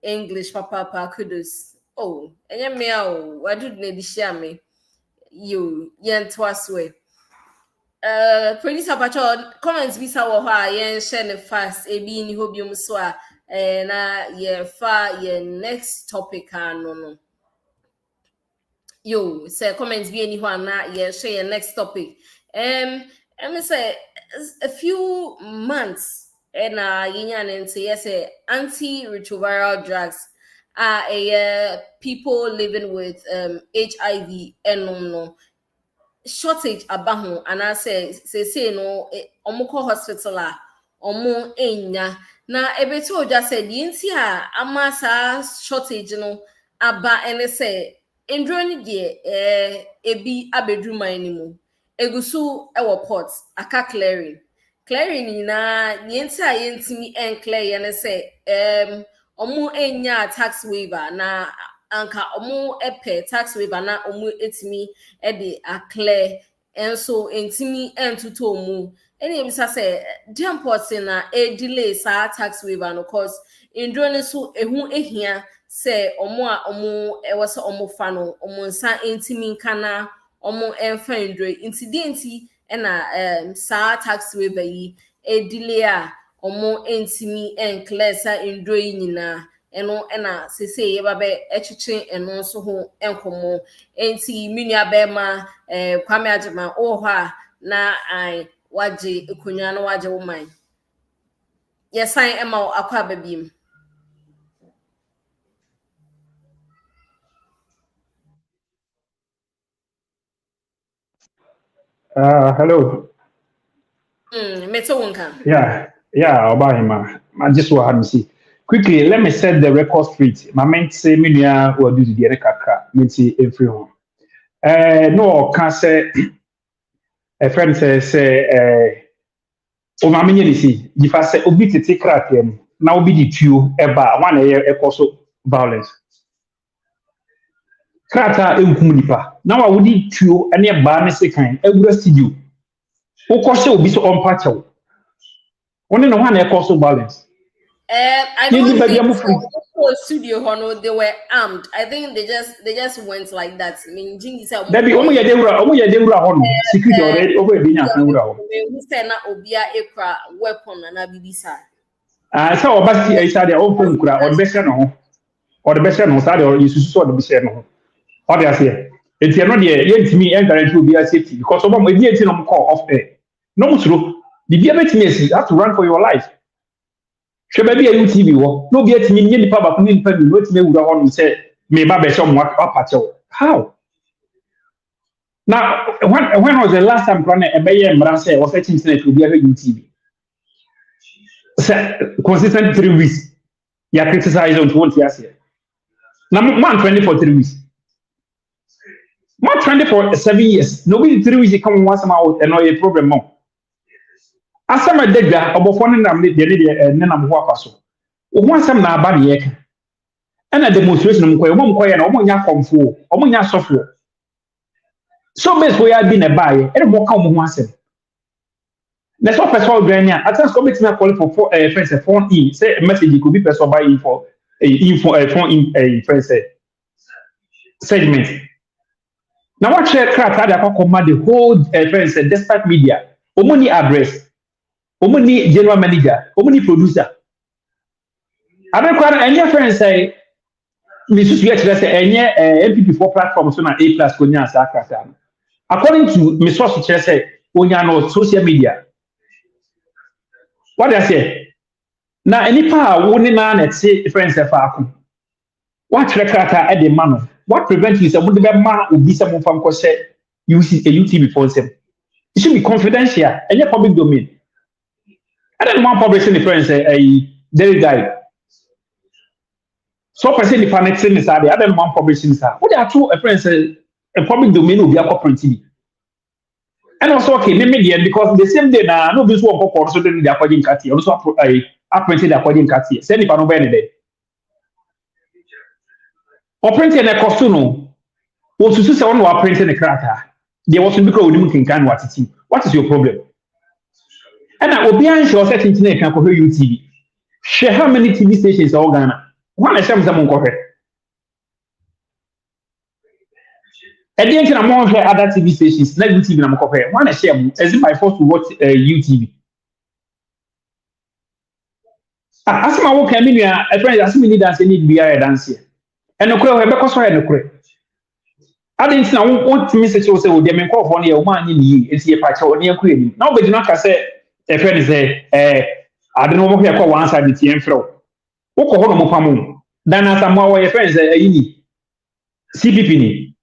English, Papa. Kudos. Oh, and meow. Why did they share me? You yen twice way. Producer Patrol, comments bisa waha yen share fast ebi ni hobium swa na ye fa ye next topic no. Yo, say comments be any one na ye share your next topic. Let me say a few months na yin and say yes antiretroviral drugs are people living with HIV and no shortage abaho and I say no omoko hospital a omo enya na ebeto just said yinti a amasa shortage no aba and say endroni de ebi abedruma animu egusu ewo port aka clearing na yinti a yintimi en clear and say omo enya tax waiver na anka omo epe tax waiver na omo etimi e de clear and so entimi entuto omo any bisa say dem portion na e delay sa tax waiver no cause indro so ehu ehia say omo a omo e was omo fa no omo nsa entimi kana omo enfa indro incidenti na sa tax waiver yi e delay a omo entimi enclear sa indro yi nyina eno na sese ye babe echiche eno so ho enkomo enti minua be ma kwame agema o ho a na ai waje ekunya no waje wo man yesan ema akwa babiem.
Hello. Yeah, Obama. I just want to see. Quickly, let me set the record straight. My main say, Minia will do the other kaka, minty every home. No, can say, a friend says, oh, my minion, if I say, Obi to take crack him, now be the two eba one a also violence. Krata nipa. Now I would need two and a bar second every studio. Who cost will be so on patcho. Only no one a cost violence.
I don't think so. Studio Hono, they were armed. I think they just went like that. I mean, Jingy said,
"Baby, omo ya deura hono security already over being a deura.
We say na obia ekra weapon na bibisa.
So obasi I said the open kura or best no, or the best no side or you saw the best no. What they say? It's not the yet me encourage to be a safety because of my dear no call off air. No much. The diabetes you have to run for your life. She may be a UTV war. No be at me in the public community, what me would want to say, may Babbe somewhat up at all. How? Now, when was the last time Prana and Bayer and Branse was setting internet to be a UTV? Consistent 3 weeks. You are criticized on 20 years here. Now, 120 for 3 weeks. 120 for 7 years. Nobody 3 weeks come once out and no a problem more. Asama dega obofone nam de ne nam ho apaso wo asam na aba ne yeka ana demonstration mkoye na omonya komfo omonya sofo so base we are be na bae e mo ka omo ho asem na so person grania atans committee na call for first phone in say message could be person by info phone in first segment now what share crack had akoma the whole first despite media omoni address omuni general manager, omuni producer. I don't quite any friends say, Mrs. Yet, say, NPP 4 platforms on A plus Konya Sakatan. According to Miss Ross, say, Onyano social media. What I say? Now, any power wouldn't man at say friends of Fakum. What record at the man? What prevents you? Would the man who be someone from Cosset using a UTV for them? It should be confidential and your public domain. I don't want publishing the friends a daily guide. So person the panic saying this I don't want publishing this. What are two friends a public domain will be a corporate TV. And also okay, media because the same day now no this one also then the according Kati also printed according Kati. Send if I know any day. Or printing a costume. Was to say one who printing a character. There was because we can what it is. What is your problem? And I will be unsure that internet can cover UTV. Share how many TV stations are Ghana. One is someone correct. And the internet among other TV stations, like UTV, I'm correct. One is share as if I forced to watch UTV. As my work, I mean, a friend as many dance need be a dance here. And no crowd, because I had no crowd. I didn't know what message was with them and call for near one in the year. It's a patch or near Queen. Nobody not say. A friend say, I don't know what I call one side the TM flow. Oko hono mo pamu. Dan as am our friends ini CPP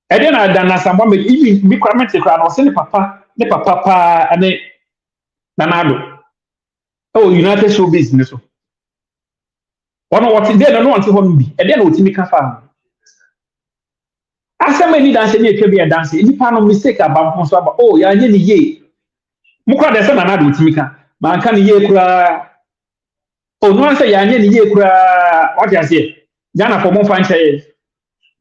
and then I dan as am even me comment the crowd or papa and then nanado. Oh, United Show Business. One what they don't want to hold me. And then what me can farm. As I many dance any can be a dance. Any part of mistake about oh ya ye. Mukra de sana na do timika man kan ye kura o no say ya nye ni ye kura what you say Ghana for mo fan say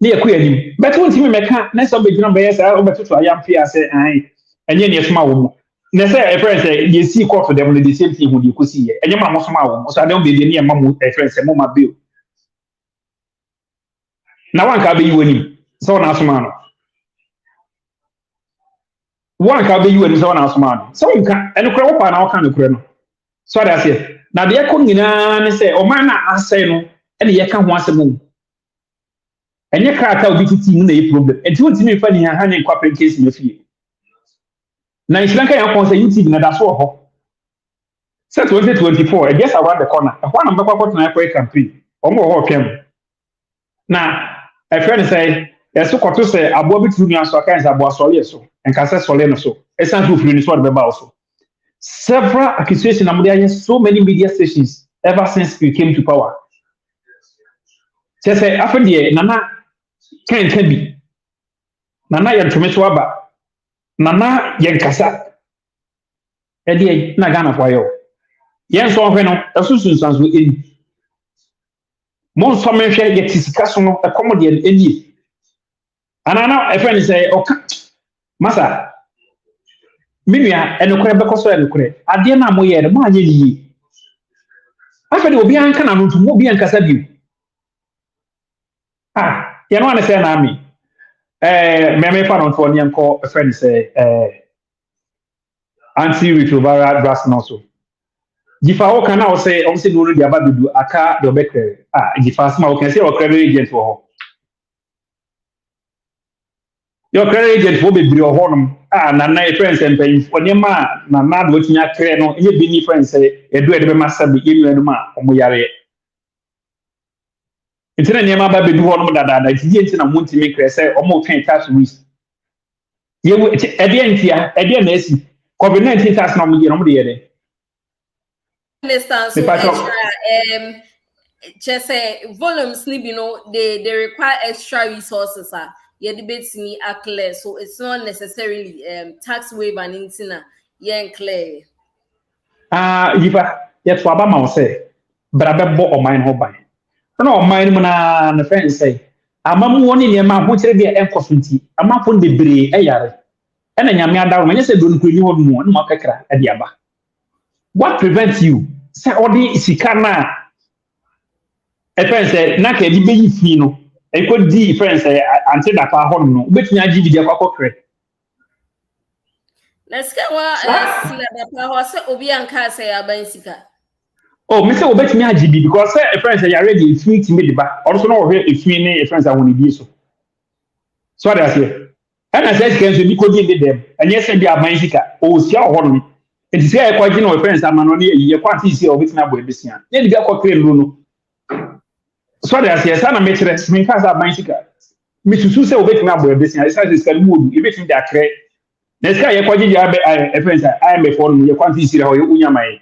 na ye kuyanim but won timi meka na so be gina be say o betutu ayam pia say an enye ne soma wo mu na say a friend say ye see court for them the same thing who dey kosi ye enye ma mo soma wo so adon be dey ne ma mo a friend say mo ma bill na wan ka be yiwani so na soma no one can be you and someone else man. So you can and crop and all kind of creno. So that's it. Now the echo in say, oh man, I say no, and the echo once a moon. And your car will be 15 a problem. And you want to find your hand in corporate case in the field. Now it's like I want to say you see that's all. So 2024, I guess around the corner. I want to go to an campaign. Or more now, a friend say, there's so to say, I bought it to me as so kinds of boss so. And can say Soleno so. It's not true for you, also. Several accusations among so many media stations ever since we came to power. Just say, after the Nana can't be. Nana Yantumeswaba. Nana Yankasa. Eddie Nagana for you. Yen so hwe no eso sunsan so eni mon so me hwe yet sika so no ekomode eni anana e friend say oka masa minua enokore bekoso enokore ade na moye no ma anye yi afede obi anka na no ntumo obi anka sabi ye no ane say na me me fa no to ne enko friend say anti-retroviral drugs no so Jifa o kana o say no no dia badudu aka de obekre jifa asma o kan say o credit agent for ho your credit agent for be o ho no na na friends and pay for nyama na na do tinya kre no ye bi ni friends say edu e de be masabi enu ma o mo yare itina nyama ba be du ho no dada da ti enti na monti me kre say o mo kan tax risk ye e de entia e de na esi COVID-19 tax na mo ye no mo de ye de
understand so just say volumes you know they require extra resources yeah debate me are clear so it's not necessarily tax waiver and intina yeah clear
yifa yet for aba ma say brabe bo o mine ho ban no o mine mu na friend say amamu woni ne ma ho kire bi enkosunti amafo bebre yare na nyame adawo manye say do nkoni ho mu no makakra e dia ba what prevents you say odi sika na e friend say na ka di beyi fi no e ko di friend say anti da pa ho no obetumi agi bi dia kwakokre
let's get wa sila da pa ho say obi anka say aban sika
oh me say obetumi agi bi because say e friend say you ready if you timi de ba also no hwe if you ne e friend say woni bi so that say and say can so bi ko di de dem enye say bi aban sika o sia ho no it is here kwa gino friends amano ne ye kwa ti si obetumi abo ebesia ye di ga kokre lu no so that say sana me kire me ka sa ban sika me susu say obetumi abo ebesia isa say skal mu odu ebetumi da kre na ska ye kwa gigi abe friends IMF for no ye kwa ti si re ho ye unya mai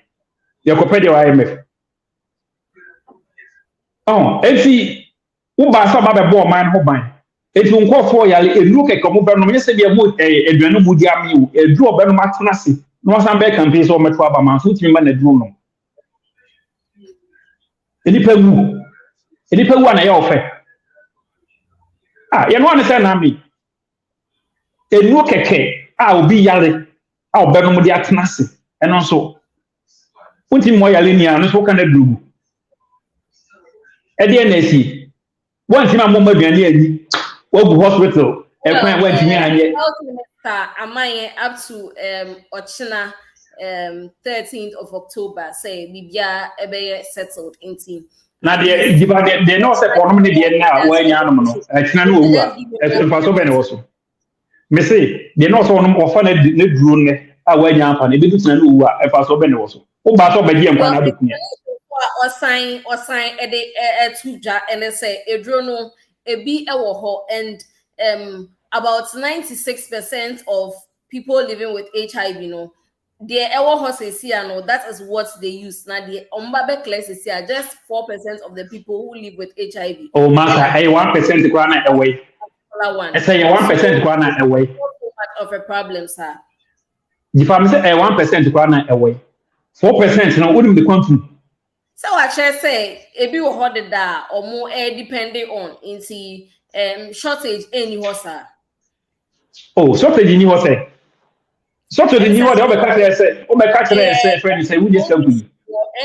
ye ko pede wa IMF enti wo ba sa ba be bo man ho ban enti nko fo yale enu keke mo be no me se bia mo eduanu mu di ami wo edu obe no matena se no san be campaign so meto aba man so timi ma na duro no enipa wu ana ye ofe ye no ane say na me enu keke obi yale obe no mu di atena se eno so unti mo yale ni anu so kana duro e de na esi wonti ma mo maduane ani wo bu hospital e kwan wonti mi anye
amaye up to ochina 13th of October say bibia ebe settled in team
na de no se kono me de na wa nya no no achina no owu e fa so be ne wo so me say de no so no ofa na duro ne wa nya afa na be tina no owu e fa so be ne wo so wo ba so be de nkwa na be kunya
osign ede tuja and say edro no ebi ewo ho and about 96% of people living with HIV, the ewo horses here, that is what they use. Now the ombabe classes here, just 4% of the people who live with HIV.
Oh, master, hey, 1% kwana away. I say 1% kwana away.
Of a problem, sir.
If I'm say 1% kwana away, 4% now wouldn't be control.
So I shall say, if you hold it there or more depending on into shortage any horse.
Oh, shortage in you say. Shortage in you what the catch say. Oh, my catch say friend say we just come to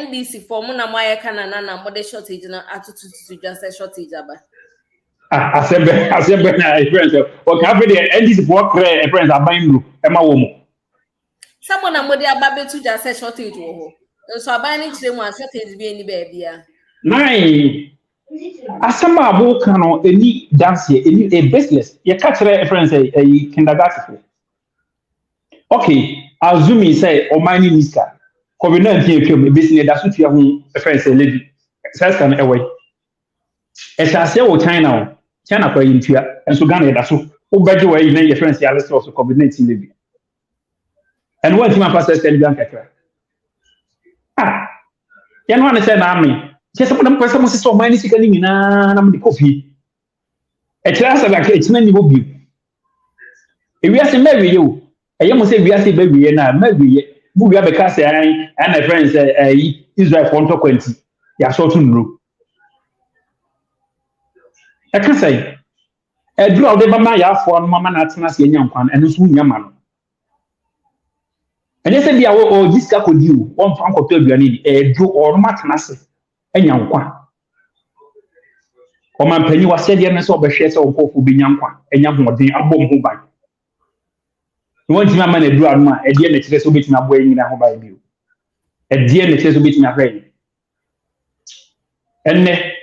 NDC for Mona Maya Canana, more shortage na attitude to just a shortage about.
I said friends. Okay, after the NDC for a friends are buying you. Emma woman.
Someone a mother baby to just a shortage. So I buy it one shortage be any baby.
Nine. Asama abo kano any dance here, any a business. You catch reference a kindergarten. Okay, assuming say o mani niska. COVID-19 film business that's what you have a friend say lady. Says can away. As I say o China for India and so Ghana that's so o budget where you your friends say let's also COVID-19 lady. And one thing my pastor tell you kakra. You know what I said na me. Just some of them person must so many sika ni na me coffee. E tira sa like it's na ni obi. E wi ase marry you. E ye mo say wi ase baby na marry ye. bu bia be ka say and my friends Israel for to 20 ya so to nro e ka say e dura o de ba ma ya afo no mama na atena se nya nkwan eno so nya ma no ene se bia o jiska kodi o won fa nkoto aduane ni e dro o no matena se enya nkwan o man pani wa se de ne so obehwe se onkofo bi nya nkwan enya hoden abom ho ban won ti mama na dura no a e de ne kire so betima bo nyina ho ban bi o e de ne kire so betima hwe enne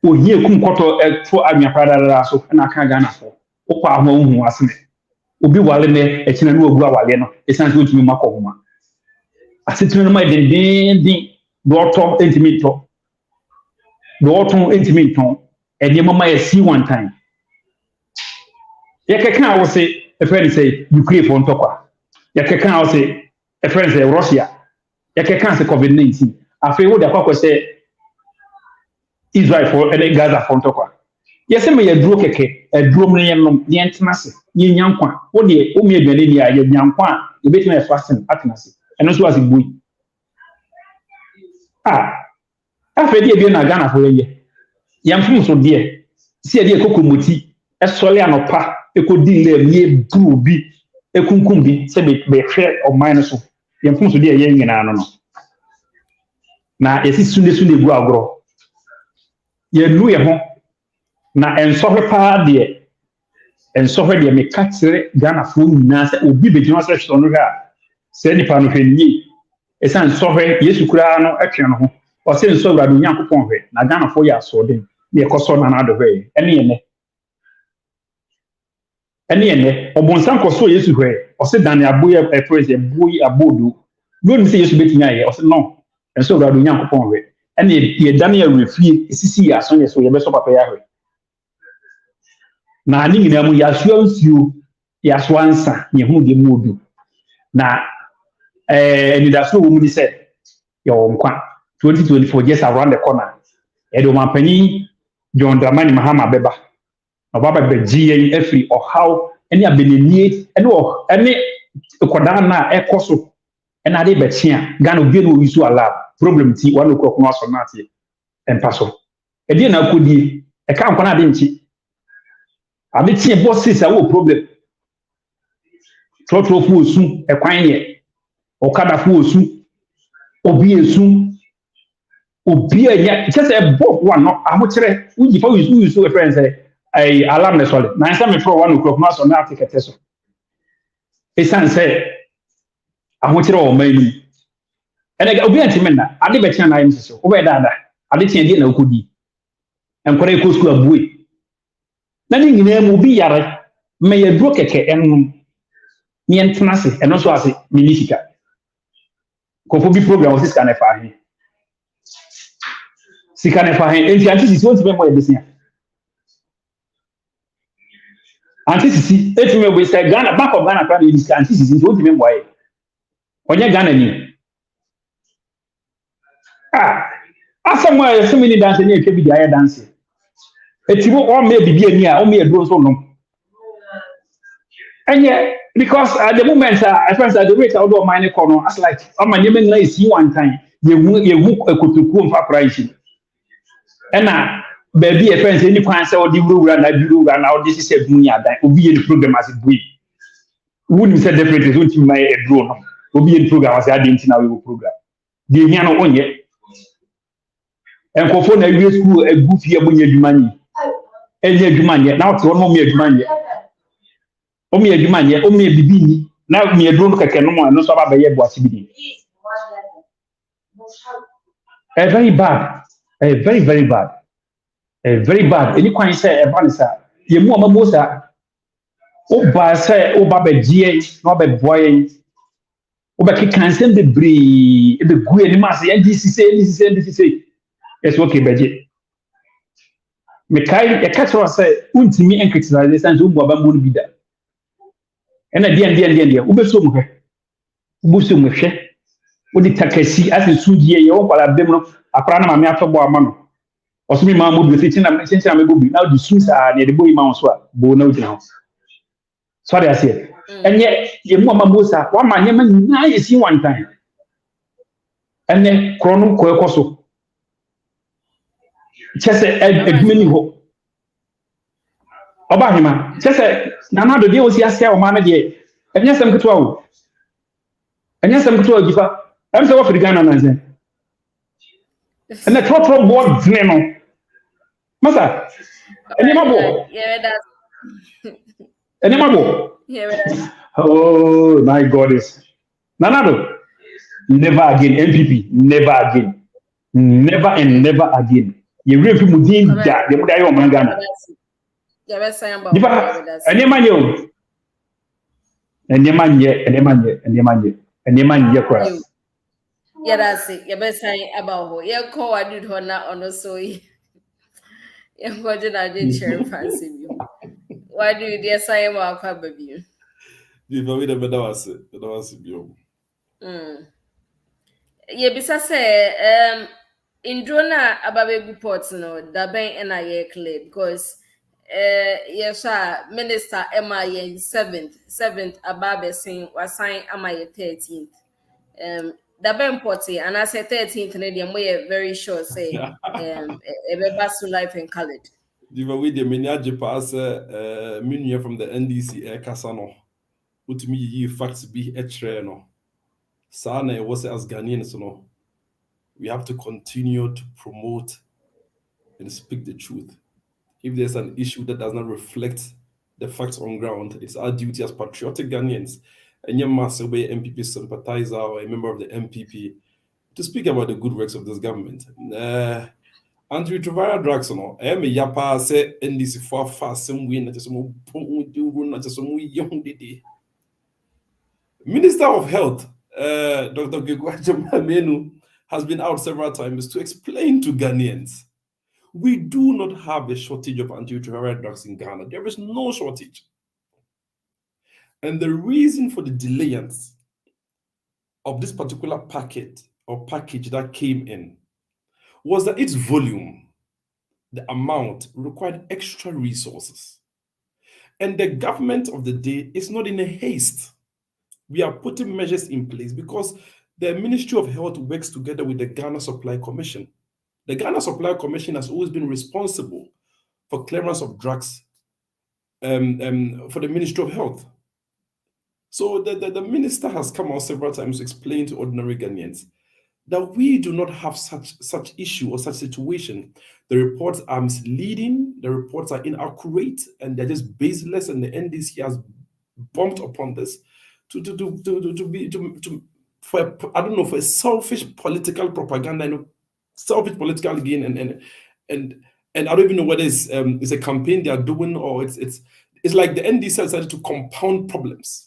o hie kum koto fo anwa prada so na kan Ghana fo o kwa ho hu aseme obi wale me e kina no ogu awale no e san so ntimi makọ homa asetinu no ma den do to intimi to do to intimi to e de mama e see one time ye keka wo se e friend say Ukraine for ntokwa ye keka wo se e friend say Russia ye keka say COVID-19 afi wo de akwa say Israel for and Gaza for ntokwa yes me yaduro keke aduro mne yem ne entenase ye nyankwa wo de o me aduane ni aye nyankwa e betima e fasting atenase eno so as bui afa de bi na Ghana for ye yamfum so de si de kokomoti e sole anopa e ko di le ye bru bi e kunkum bi se be hwe o man so yamfum so de ye nyina no na yesi sunde gu agro ye nu ye ho na ensohwe pa de ensohwe de me katsere Ghana fo nyina se obi bejima se hwe no ha se nipa no hwenni esan sohwe Yesu kura no atwe no ho o se nso wura do Nyankopon hwe na Ghana fo ya so den ne ekoso na na do hwe ene obonsan koso Yesu hwe o se dan aboye praise boy abodo no ni se Yesu betinya ye o se no enso wura do Nyankopon hwe ene ye dan ya refie esisi ya so ye so ye be so papa ya hwe na ani nyina mu ya so nsuo ya so ansa ye hu de modu na ni da so wo mu ni se yo nkwa 2024 just around the corner edo mampani John Dramani Mahama beba baba beji yen afri o how any abenenie ene koda na ekoso ena de betia Ghana obi no use ala problem ti one okoko no so na tie empaso edi na kodie e ka nkwa na de nchi abi tie bosses a wo problem trotro fu osu e kwan ye okada fu osu obi esu obi anya just a bob one no ahokere uji fa use a friend say ai alarm ne sole na nsa me for 1 o'clock no so na ticket so esan say ahokere o manu ene obi antime na ade be tia na yim so wo be dada ade tia die na okodi enkore ko school abue na ni nyina mu bi yare me ye dro keke enum ni entenase eno so ase minisika ko fo bi program o siska na fa hin sika na fa hin enti anti sisi won ti be mo e besia anti sisi eti me we say Ghana back of Ghana plan e anti sisi won ti be mo e onye Ghana ni asamwa ya semi ni dance ni e bi dia dance eti wo o me bibia ni a o me edro so no enye because at the moment I find that the rate I do mine kono as like am na nyeme na isi one time ye hu ekotoku mfa price ena baby e friends any kwan say odi wura na biwura na odi sise dun ya dan obi ye program as bui wuni say definitely so nti mai edro no obi ye program as adi nti na we program de hia no onye enkofo na we school egu fie bonya adwumani enye adwumani na ote won mo adwumani o mi adwumani o mi bibini na mi edro no keke no mo no so ba be ye boachi bidi very bad very bad very bad any kwan say e ban sa ye mu amabo sa o ba say o ba be gie no be boy o ba ki kansen de bri e be gu ani ma say NDC it's okay beje me kai e catch us say untimi encriticize say so mo ba mo bi da ena dia wo be so mo hwe wo so mo hwe wo di takasi as sugie ye wo kwala bem no apra na ma me afebo ama no osumi ma mo bi fitina me go bi na di sunsa na de boy ma so a bo na ugina ho so dey say And yet, you mama Musa, one man, you see one time. And then Chrono Kokoso. Just a mini hope. Obama, just a Nana the deal was Yasia or Manager. And yes, I'm good to all. And yes, I'm good to all. I'm so for the Ghana. And the total board name. Masa, and Yamabo.
Yeah, that's.
And Yamabo.
Yeah,
oh my goddess. Nanado. Never again. NPP. Never again. Never and never again. You really feel Mudin that the Mudayo Mangana.
Yeah, that's saying about that.
And Yamanyo. And Yamanye, and Yamanye, and Yamanye, and Yamanye cross.
Yeah, that's it. You're best saying about who. Yeah, call I did her now on the soy. Yeah, what did I did share fancy you? Why do you dare say about a baby?
You know, we never know it.
Yeah, besides say, in Drona Ababe reports, no, that bank NIA clear because, yes, sir, Minister MIA 7th, Ababe saying was signed MIA 13th. That bank party, and I said 13th, and we very sure say, a best life in college.
You know, we the miniature pass, Minya from the NDC Air Casano. What me ye facts be a trainer. Sana was as Ghanaians, no. We have to continue to promote and speak the truth. If there's an issue that does not reflect the facts on ground, it's our duty as patriotic Ghanaians and your master way NPP sympathizer or a member of the NPP to speak about the good works of this government. Antiretroviral drugs, no. I am a yapa say NDC for fast some win that is more not just some young didi. Minister of Health, Dr. Gegwajamamenu, has been out several times to explain to Ghanaians, we do not have a shortage of antiretroviral drugs in Ghana. There is no shortage. And the reason for the delayance of this particular package that came in was that its volume, the amount, required extra resources. And the government of the day is not in a haste. We are putting measures in place because the Ministry of Health works together with the Ghana Supply Commission. The Ghana Supply Commission has always been responsible for clearance of drugs for the Ministry of Health. So the minister has come out several times to explain to ordinary Ghanaians that we do not have such issue or such situation. The reports are misleading, the reports are inaccurate, and they're just baseless, and the NDC has bumped upon this for a selfish political propaganda and selfish political gain, and I don't even know whether it's a campaign they are doing or it's like the NDC decided to compound problems.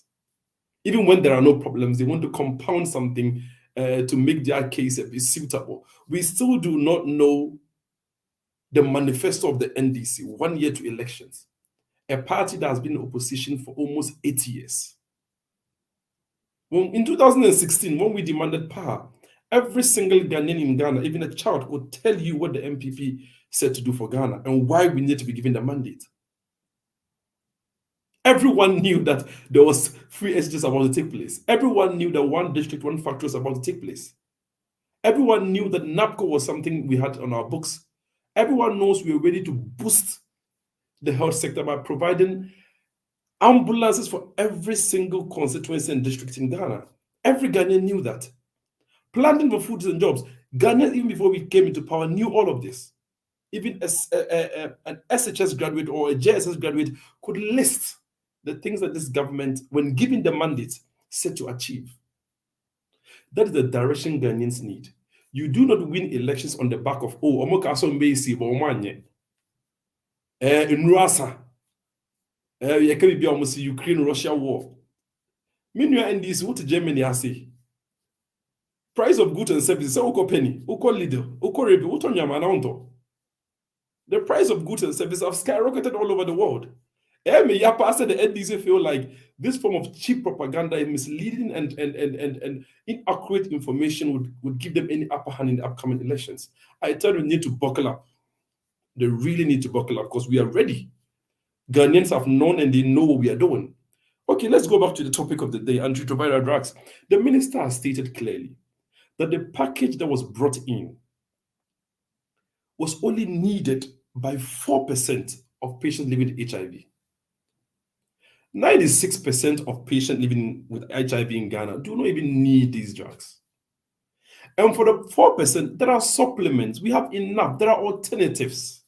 Even when there are no problems, they want to compound something to make their case be suitable. We still do not know the manifesto of the NDC 1 year to elections, a party that has been in opposition for almost 8 years. In 2016, when we demanded power, every single Ghanaian in Ghana, even a child, would tell you what the NPP said to do for Ghana and why we need to be given the mandate. Everyone knew that there was free SGs about to take place. Everyone knew that one district, one factory was about to take place. Everyone knew that NAPCO was something we had on our books. Everyone knows we were ready to boost the health sector by providing ambulances for every single constituency and district in Ghana. Every Ghanaian knew that. Planting for foods and jobs. Ghanaians, even before we came into power, knew all of this. Even an SHS graduate or a JSS graduate could list the things that this government, when given the mandate, set to achieve. That is the direction Ghanaians need. You do not win elections on the back of, in Rasa, you can be almost Ukraine-Russia war. Meanwhile, in this, what Germany has say? Price of goods and services, uko penny, uko leader, uko rebe, uko nyama. The price of goods and services have skyrocketed all over the world. The NDC feel like this form of cheap propaganda and misleading and inaccurate information would give them any upper hand in the upcoming elections. I tell them they need to buckle up. They really need to buckle up because we are ready. Ghanaians have known and they know what we are doing. Okay, let's go back to the topic of the day, antiretroviral drugs. The minister has stated clearly that the package that was brought in was only needed by 4% of patients living with HIV. 96% of patients living with HIV in Ghana do not even need these drugs. And for the 4%, there are supplements. We have enough. There are alternatives.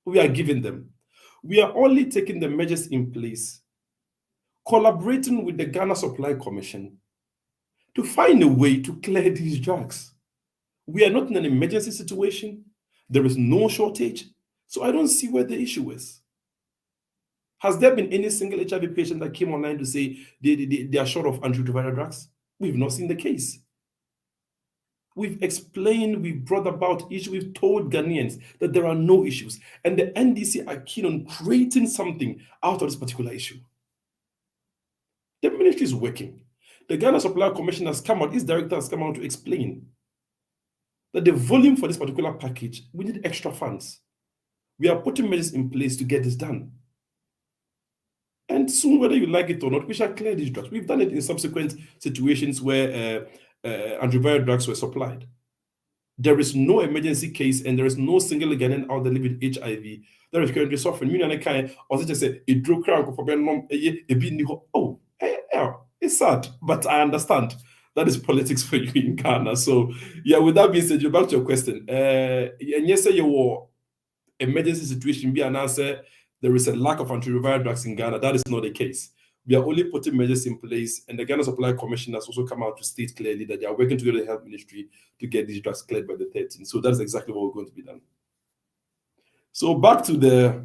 We are giving them. We are only taking the measures in place, collaborating with the Ghana Supply Commission to find a way to clear these drugs. We are not in an emergency situation. There is no shortage. So I don't see where the issue is. Has there been any single HIV patient that came online to say they are short of antiretroviral drugs? We've not seen the case. We've explained, we've brought about issues, we've told Ghanaians that there are no issues. And the NDC are keen on creating something out of this particular issue. The ministry is working. The Ghana Supply Commission has come out, its director has come out to explain that the volume for this particular package, we need extra funds. We are putting measures in place to get this done. And soon, whether you like it or not, we shall clear these drugs. We've done it in subsequent situations where antiretroviral drugs were supplied. There is no emergency case and there is no single Ghanaian out there living with HIV that is currently suffering. It's sad, but I understand. That is politics for you in Ghana. So, yeah, with that being said, back to your question. And yes, you were emergency situation be an answer. There is a lack of antiretroviral drugs in Ghana. That is not the case. We are only putting measures in place, and the Ghana Supply Commission has also come out to state clearly that they are working together with the Health Ministry to get these drugs cleared by the 13th. So that's exactly what we're going to be done. So back to the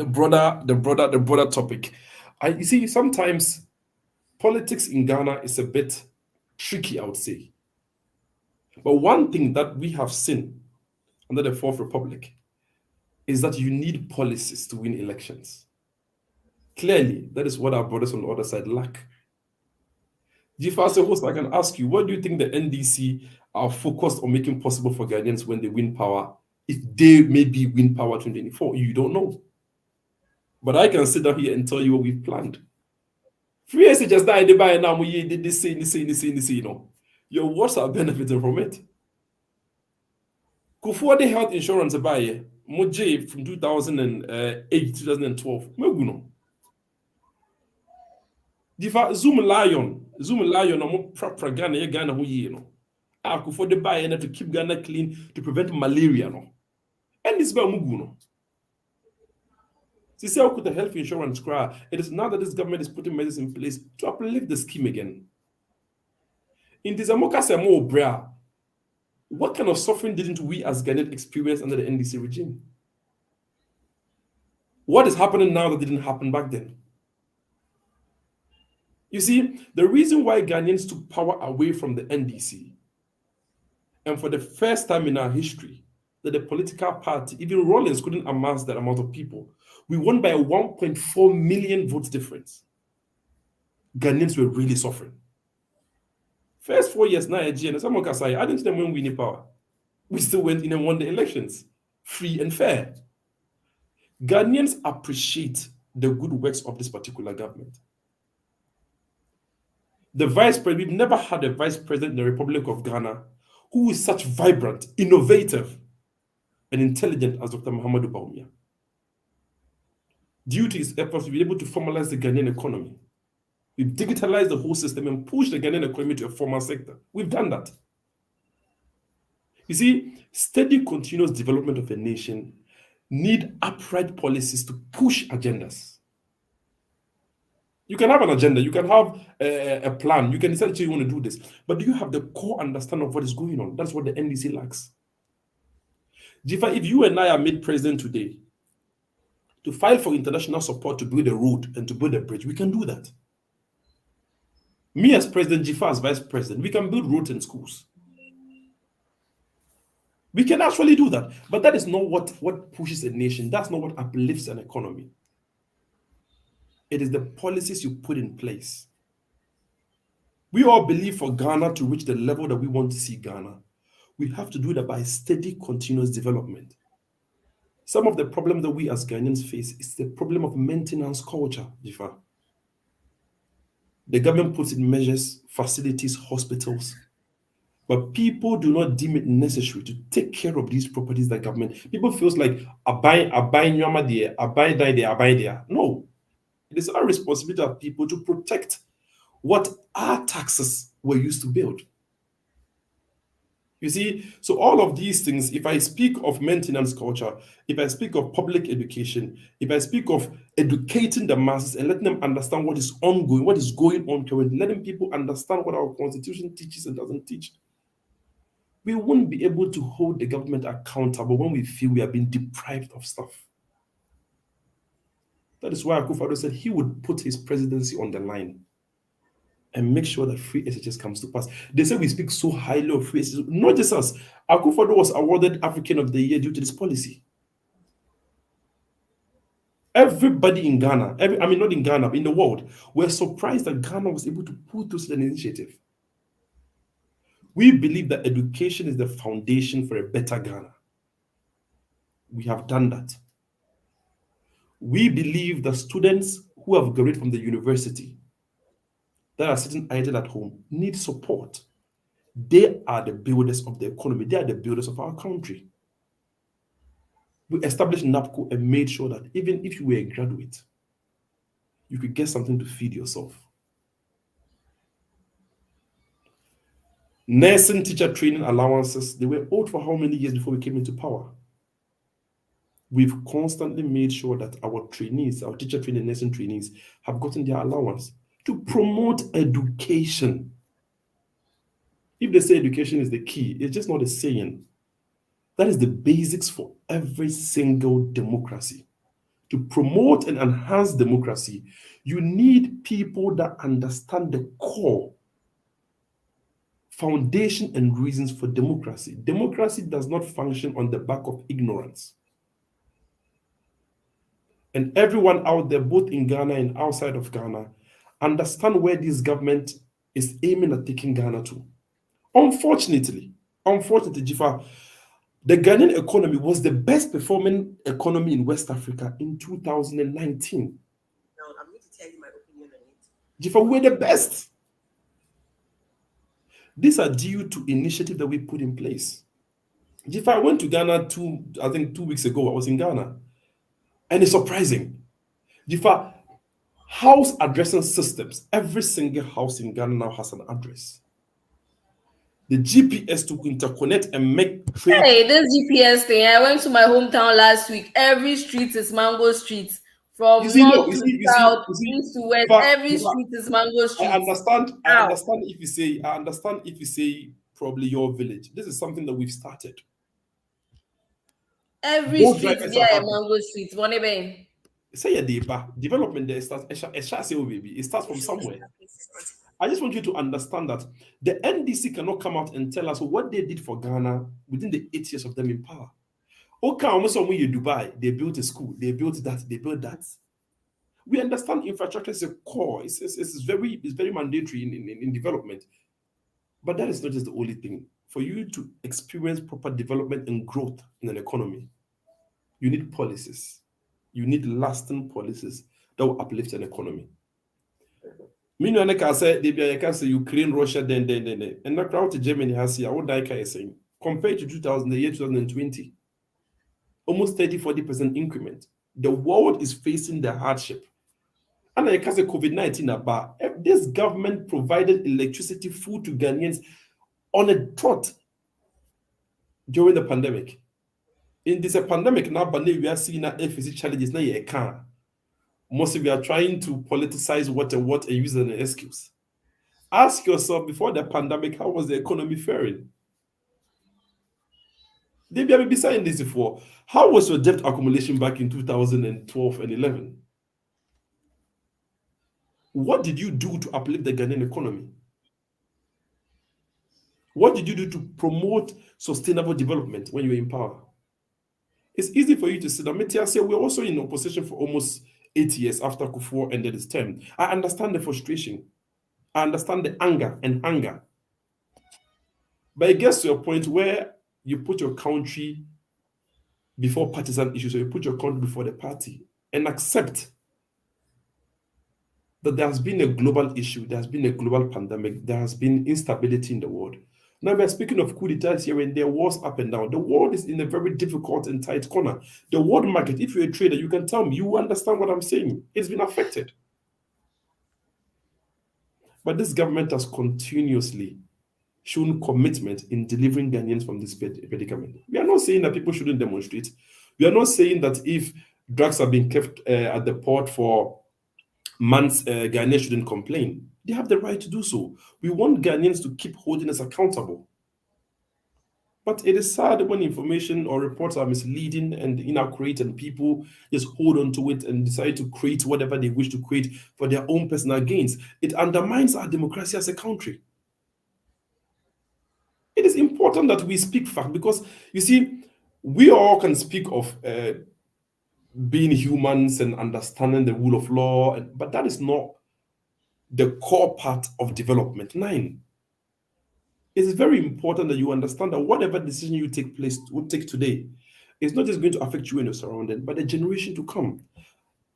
broader topic. You see, sometimes politics in Ghana is a bit tricky, I would say. But one thing that we have seen under the Fourth Republic is that you need policies to win elections. Clearly, that is what our brothers on the other side lack. Jifa, as a host, I can ask you, what do you think the NDC are focused on making possible for Ghanaians when they win power? If they maybe win power 2024, you don't know. But I can sit down here and tell you what we've planned. Free just that they buy now, we did this, you know. Your words are benefiting from it. Kufuor the health insurance buy Moje from 2008, 2012. Meguno. Difa Zoom Lion, no proper Ghana who ye no. Kufuor the buy and to keep Ghana clean to prevent malaria no. And this by Muguno. See, with the health insurance cry, it is now that this government is putting measures in place to uplift the scheme again. In this Amoka Samo Brea, what kind of suffering didn't we as Ghanaians experience under the NDC regime? What is happening now that didn't happen back then? You see, the reason why Ghanaians took power away from the NDC, and for the first time in our history, that the political party, even Rawlings, couldn't amass that amount of people. We won by a 1.4 million votes difference. Ghanaians were really suffering. First 4 years now, someone can say, I didn't know when we need power. We still went in and won the elections, free and fair. Ghanaians appreciate the good works of this particular government. The vice president, we've never had a vice president in the Republic of Ghana who is such vibrant, innovative, and intelligent as Dr. Muhammadu Bawumia. Due to his efforts, we've been able to formalize the Ghanaian economy. We've digitalized the whole system and pushed the Ghanaian economy to a formal sector. We've done that. You see, steady, continuous development of a nation need upright policies to push agendas. You can have an agenda, you can have a plan, you can decide that you want to do this, but do you have the core understanding of what is going on? That's what the NDC lacks. Jifa, if you and I are made president today to file for international support to build a road and to build a bridge, we can do that. Me as president, Jifa as vice president, we can build roads and schools. We can actually do that, but that is not what pushes a nation. That's not what uplifts an economy. It is the policies you put in place. We all believe for Ghana to reach the level that we want to see Ghana, we have to do that by steady, continuous development. Some of the problems that we as Ghanaians face is the problem of maintenance culture, Jifa. The government puts in measures, facilities, hospitals, but people do not deem it necessary to take care of these properties that government. People feels like I buy nyama there, I buy there, I buy there. No, it is our responsibility of people to protect what our taxes were used to build. You see, so all of these things, if I speak of maintenance culture, if I speak of public education, if I speak of educating the masses and letting them understand what is ongoing, what is going on currently, letting people understand what our constitution teaches and doesn't teach, we won't be able to hold the government accountable when we feel we are being deprived of stuff. That is why Akufo-Addo said he would put his presidency on the line and make sure that free SHS comes to pass. They say we speak so highly of free SHS. Not just us. Akufo-Addo was awarded African of the Year due to this policy. Everybody in Ghana, not in Ghana, but in the world, were surprised that Ghana was able to put through an initiative. We believe that education is the foundation for a better Ghana. We have done that. We believe that students who have graduated from the university that are sitting idle at home need support. They are the builders of the economy. They are the builders of our country. We established NAPCO and made sure that even if you were a graduate, you could get something to feed yourself. Nursing teacher training allowances, they were owed for how many years before we came into power? We've constantly made sure that our trainees, our teacher training and nursing trainees have gotten their allowance to promote education. If they say education is the key, it's just not a saying. That is the basics for every single democracy. To promote and enhance democracy, you need people that understand the core foundation and reasons for democracy. Democracy does not function on the back of ignorance. And everyone out there, both in Ghana and outside of Ghana, understand where this government is aiming at taking Ghana to. Unfortunately, Jifa, the Ghanaian economy was the best performing economy in West Africa in 2019.
Now, I'm going to tell you my opinion on it.
Jifa, we're the best. These are due to initiative that we put in place. Jifa, I went to Ghana 2 weeks ago. I was in Ghana. And it's surprising. Jifa, house addressing systems, every single house in Ghana now has an address. The GPS to interconnect and make trade.
Hey, this GPS thing, I went to my hometown last week. Every street is Mango Street. From north to south, east to west, every street is Mango Street.
I understand if you say probably your village. This is something that we've started.
Every street is a Mango Street.
Say a development there starts. It starts from somewhere. I just want you to understand that the NDC cannot come out and tell us what they did for Ghana within the 8 years of them in power. Okay, almost when you Dubai, they built a school, they built that. We understand infrastructure is a core. It's very mandatory in development. But that is not just the only thing. For you to experience proper development and growth in an economy, you need policies. You need lasting policies that will uplift an economy. Meanwhile, I can say Ukraine, Russia, then. And the crowd to Germany has here, what I saying, compared to the year 2020, almost 30-40% increment. The world is facing the hardship. And I can say COVID-19 about this government provided electricity, food to Ghanaians on a trot during the pandemic. In this pandemic now, but we are seeing FCC challenges now. You can't. Mostly we are trying to politicize what and use it as an excuse. Ask yourself before the pandemic, how was the economy faring? They may be saying this before. How was your debt accumulation back in 2012 and 11? What did you do to uplift the Ghanaian economy? What did you do to promote sustainable development when you were in power? It's easy for you to sit down. I say we're also in opposition for almost 8 years after Kufuor ended his term. I understand the frustration. I understand the anger and hunger. But it gets to a point where you put your country before partisan issues, or you put your country before the party and accept that there has been a global issue, there has been a global pandemic, there has been instability in the world. Now we are speaking of coup d'etats here and there, wars up and down. The world is in a very difficult and tight corner. The world market, if you're a trader, you can tell me, you understand what I'm saying. It's been affected. But this government has continuously shown commitment in delivering Ghanaians from this predicament. We are not saying that people shouldn't demonstrate. We are not saying that if drugs are being kept at the port for months, Ghanaians shouldn't complain. They have the right to do so. We want Ghanaians to keep holding us accountable. But it is sad when information or reports are misleading and inaccurate and people just hold on to it and decide to create whatever they wish to create for their own personal gains. It undermines our democracy as a country. It is important that we speak fact because, you see, we all can speak of being humans and understanding the rule of law, but that is not the core part of development. 9. It's very important that you understand that whatever decision you take today is not just going to affect you and your surrounding, but the generation to come.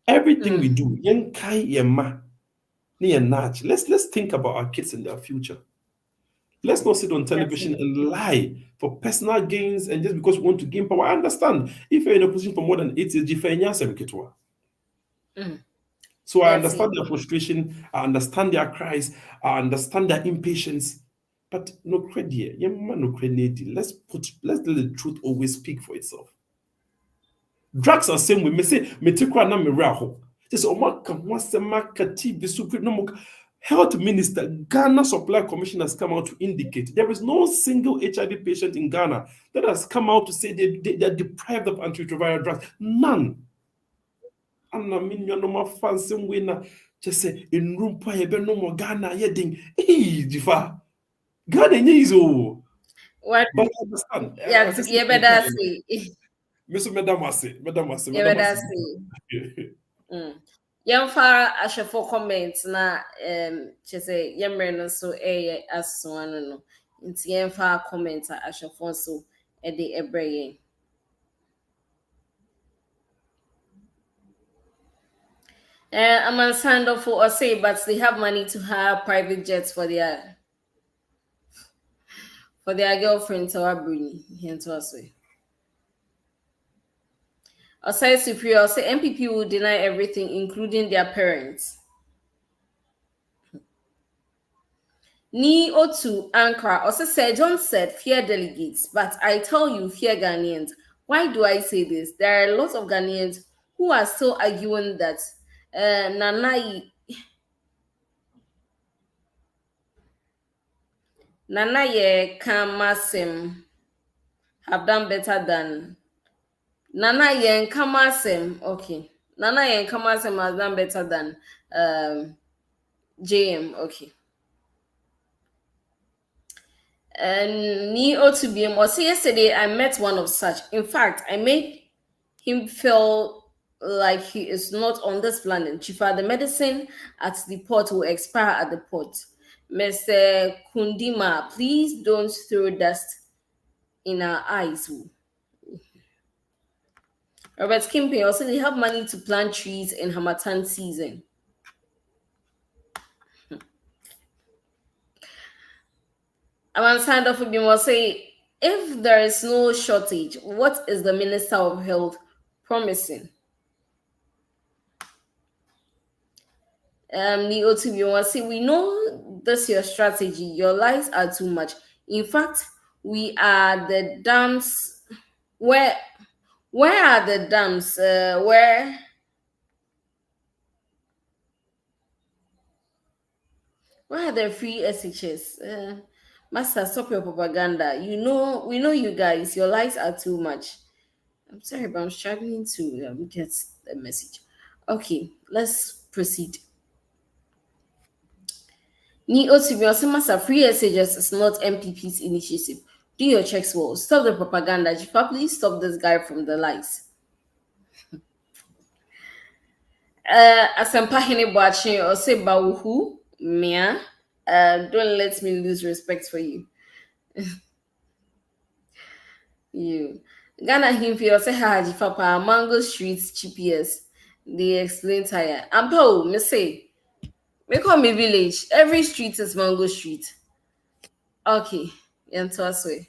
Everything we do, let's think about our kids and their future. Let's not sit on television and lie for personal gains and just because we want to gain power. I understand if you're in a position for more than 8 years, so I understand their frustration, I understand their cries, I understand their impatience. But no credit, let's let the truth always speak for itself. Drugs are same way. Me say me tikwa na me raho. Just Health Minister, Ghana Supply Commission has come out to indicate there is no single HIV patient in Ghana that has come out to say they are deprived of antiretroviral drugs. None. And I mean, you're no more fancy winner. Just say in room pa no more Ghana yeding. Jifa. Ghana is all.
What?
But I understand.
Yeah, better say.
Mr. Madam
Yamfa ashafo comments na chese yemre no so aswan no nti yamfa comment ashafo so e de ebreye I'm on signed up for or say but they have money to hire private jets for their girlfriends or Bruni here to us way. Osai Superior say NPP will deny everything, including their parents. Ni Otu Ankara also said, John said, fear delegates, but I tell you, fear Ghanaians. Why do I say this? There are lots of Ghanaians who are still arguing that Nanaye Kamasim have done better than Nana Yen Kamasem, okay. Nana Yen Kamasem has done better than JM, okay. And Ni Otubiem, or say yesterday I met one of such. In fact, I made him feel like he is not on this planet. Chifa, the medicine at the port will expire at the port. Mr. Kundima, please don't throw dust in our eyes. Robert Kimping also they have money to plant trees in Hamatan season. I'm signed off with will say if there is no shortage, what is the Minister of Health promising? Leo to will say we know this your strategy. Your lies are too much. In fact, we are the dams where are the dams? Where are the free SHS? Master, stop your propaganda. We know you guys. Your lies are too much. I'm sorry, but I'm struggling to get the message. Okay, let's proceed. Ni Otibiosi Master, free SHS is not MPP's initiative. Do your checks well. Stop the propaganda. Jifa, please stop this guy from the lies. Asempa Hene Boachi or say Bawuhu Mia. Don't let me lose respect for you. You Ghana Himfi or say Haji Fapa Mango Streets GPS. They explain tire. Ampo, me say We call me village. Every street is Mango Street. Okay, way.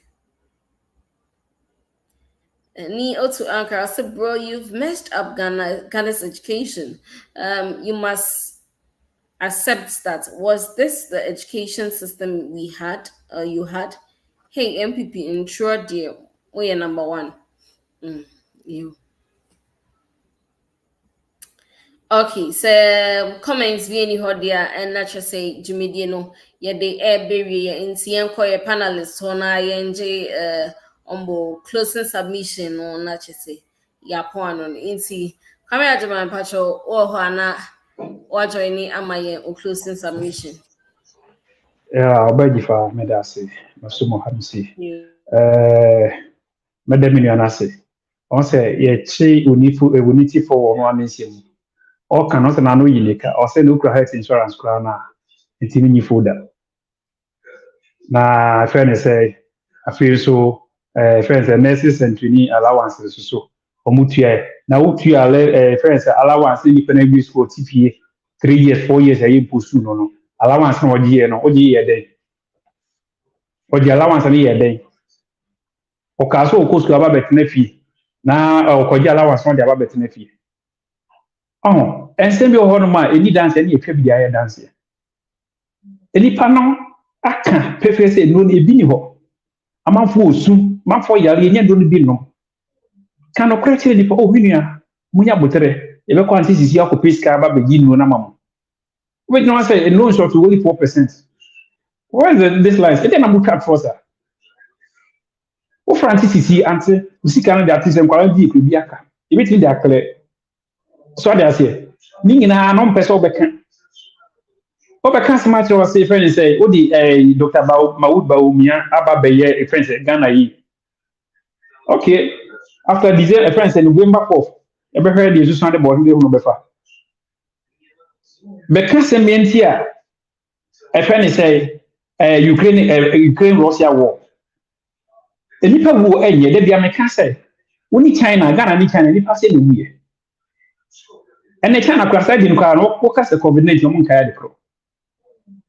Ni to anchor. I said, bro, you've messed up Ghana's education. You must accept that. Was this the education system we had? You had? Hey, NPP, ensure dear, we are number one. You. Okay, so comments be any hodia and not just say Jimmy no, yeah, the air barrier in CM call panelists on INJ closing submission or not just say ya point on inti. Come here to my patcho or Hana or joining Amaye or closing submission.
Yeah, Obajifa Medasi, Masumo Hamsi. Madam Yanase. On say, ye chi unity for one nation. Or cannot an anno unique, or send no health insurance crown. It's in your food. Na friend say, I feel so, friends and nurses and training allowances so. Omutia, now Utia, friends allowance independent use for TPA 3 years, 4 years, I impose no. Allowance no year, no, year day. Or the allowance a year day. O caso, of course, to about nefi. Now, or the allowance on the about nefi. Oh, and send me a honor, any dance, any PBI dance here. Any panel, I can't prefer say no, a binho. A man for soon, man for Yali, don't be no. Can correct any for Ovinia, Munya Butere, if I can't see your pisca about begin no mamma. Wait, no, I say a loan short to only 4%. Where is this line? It's a number cut for sir. O Francis is here, answer, you see, Canada artist and quality could be a car. Everything they are clear. So I say, Nina, non person becan. Obecan smart or say, friend, say, oh, the Dr. Maud Baumia, Abba Baye, a friend, Ghana. Okay, after this, a friend said, November 4th, ever heard you sound about him, no better. Because a man here, a friend say, Ukraine Russia war. The Nipa war, and yet, the American say, only China, Ghana, China, Nipa say, and the China class I didn't call focus the COVID-19 on Kayako.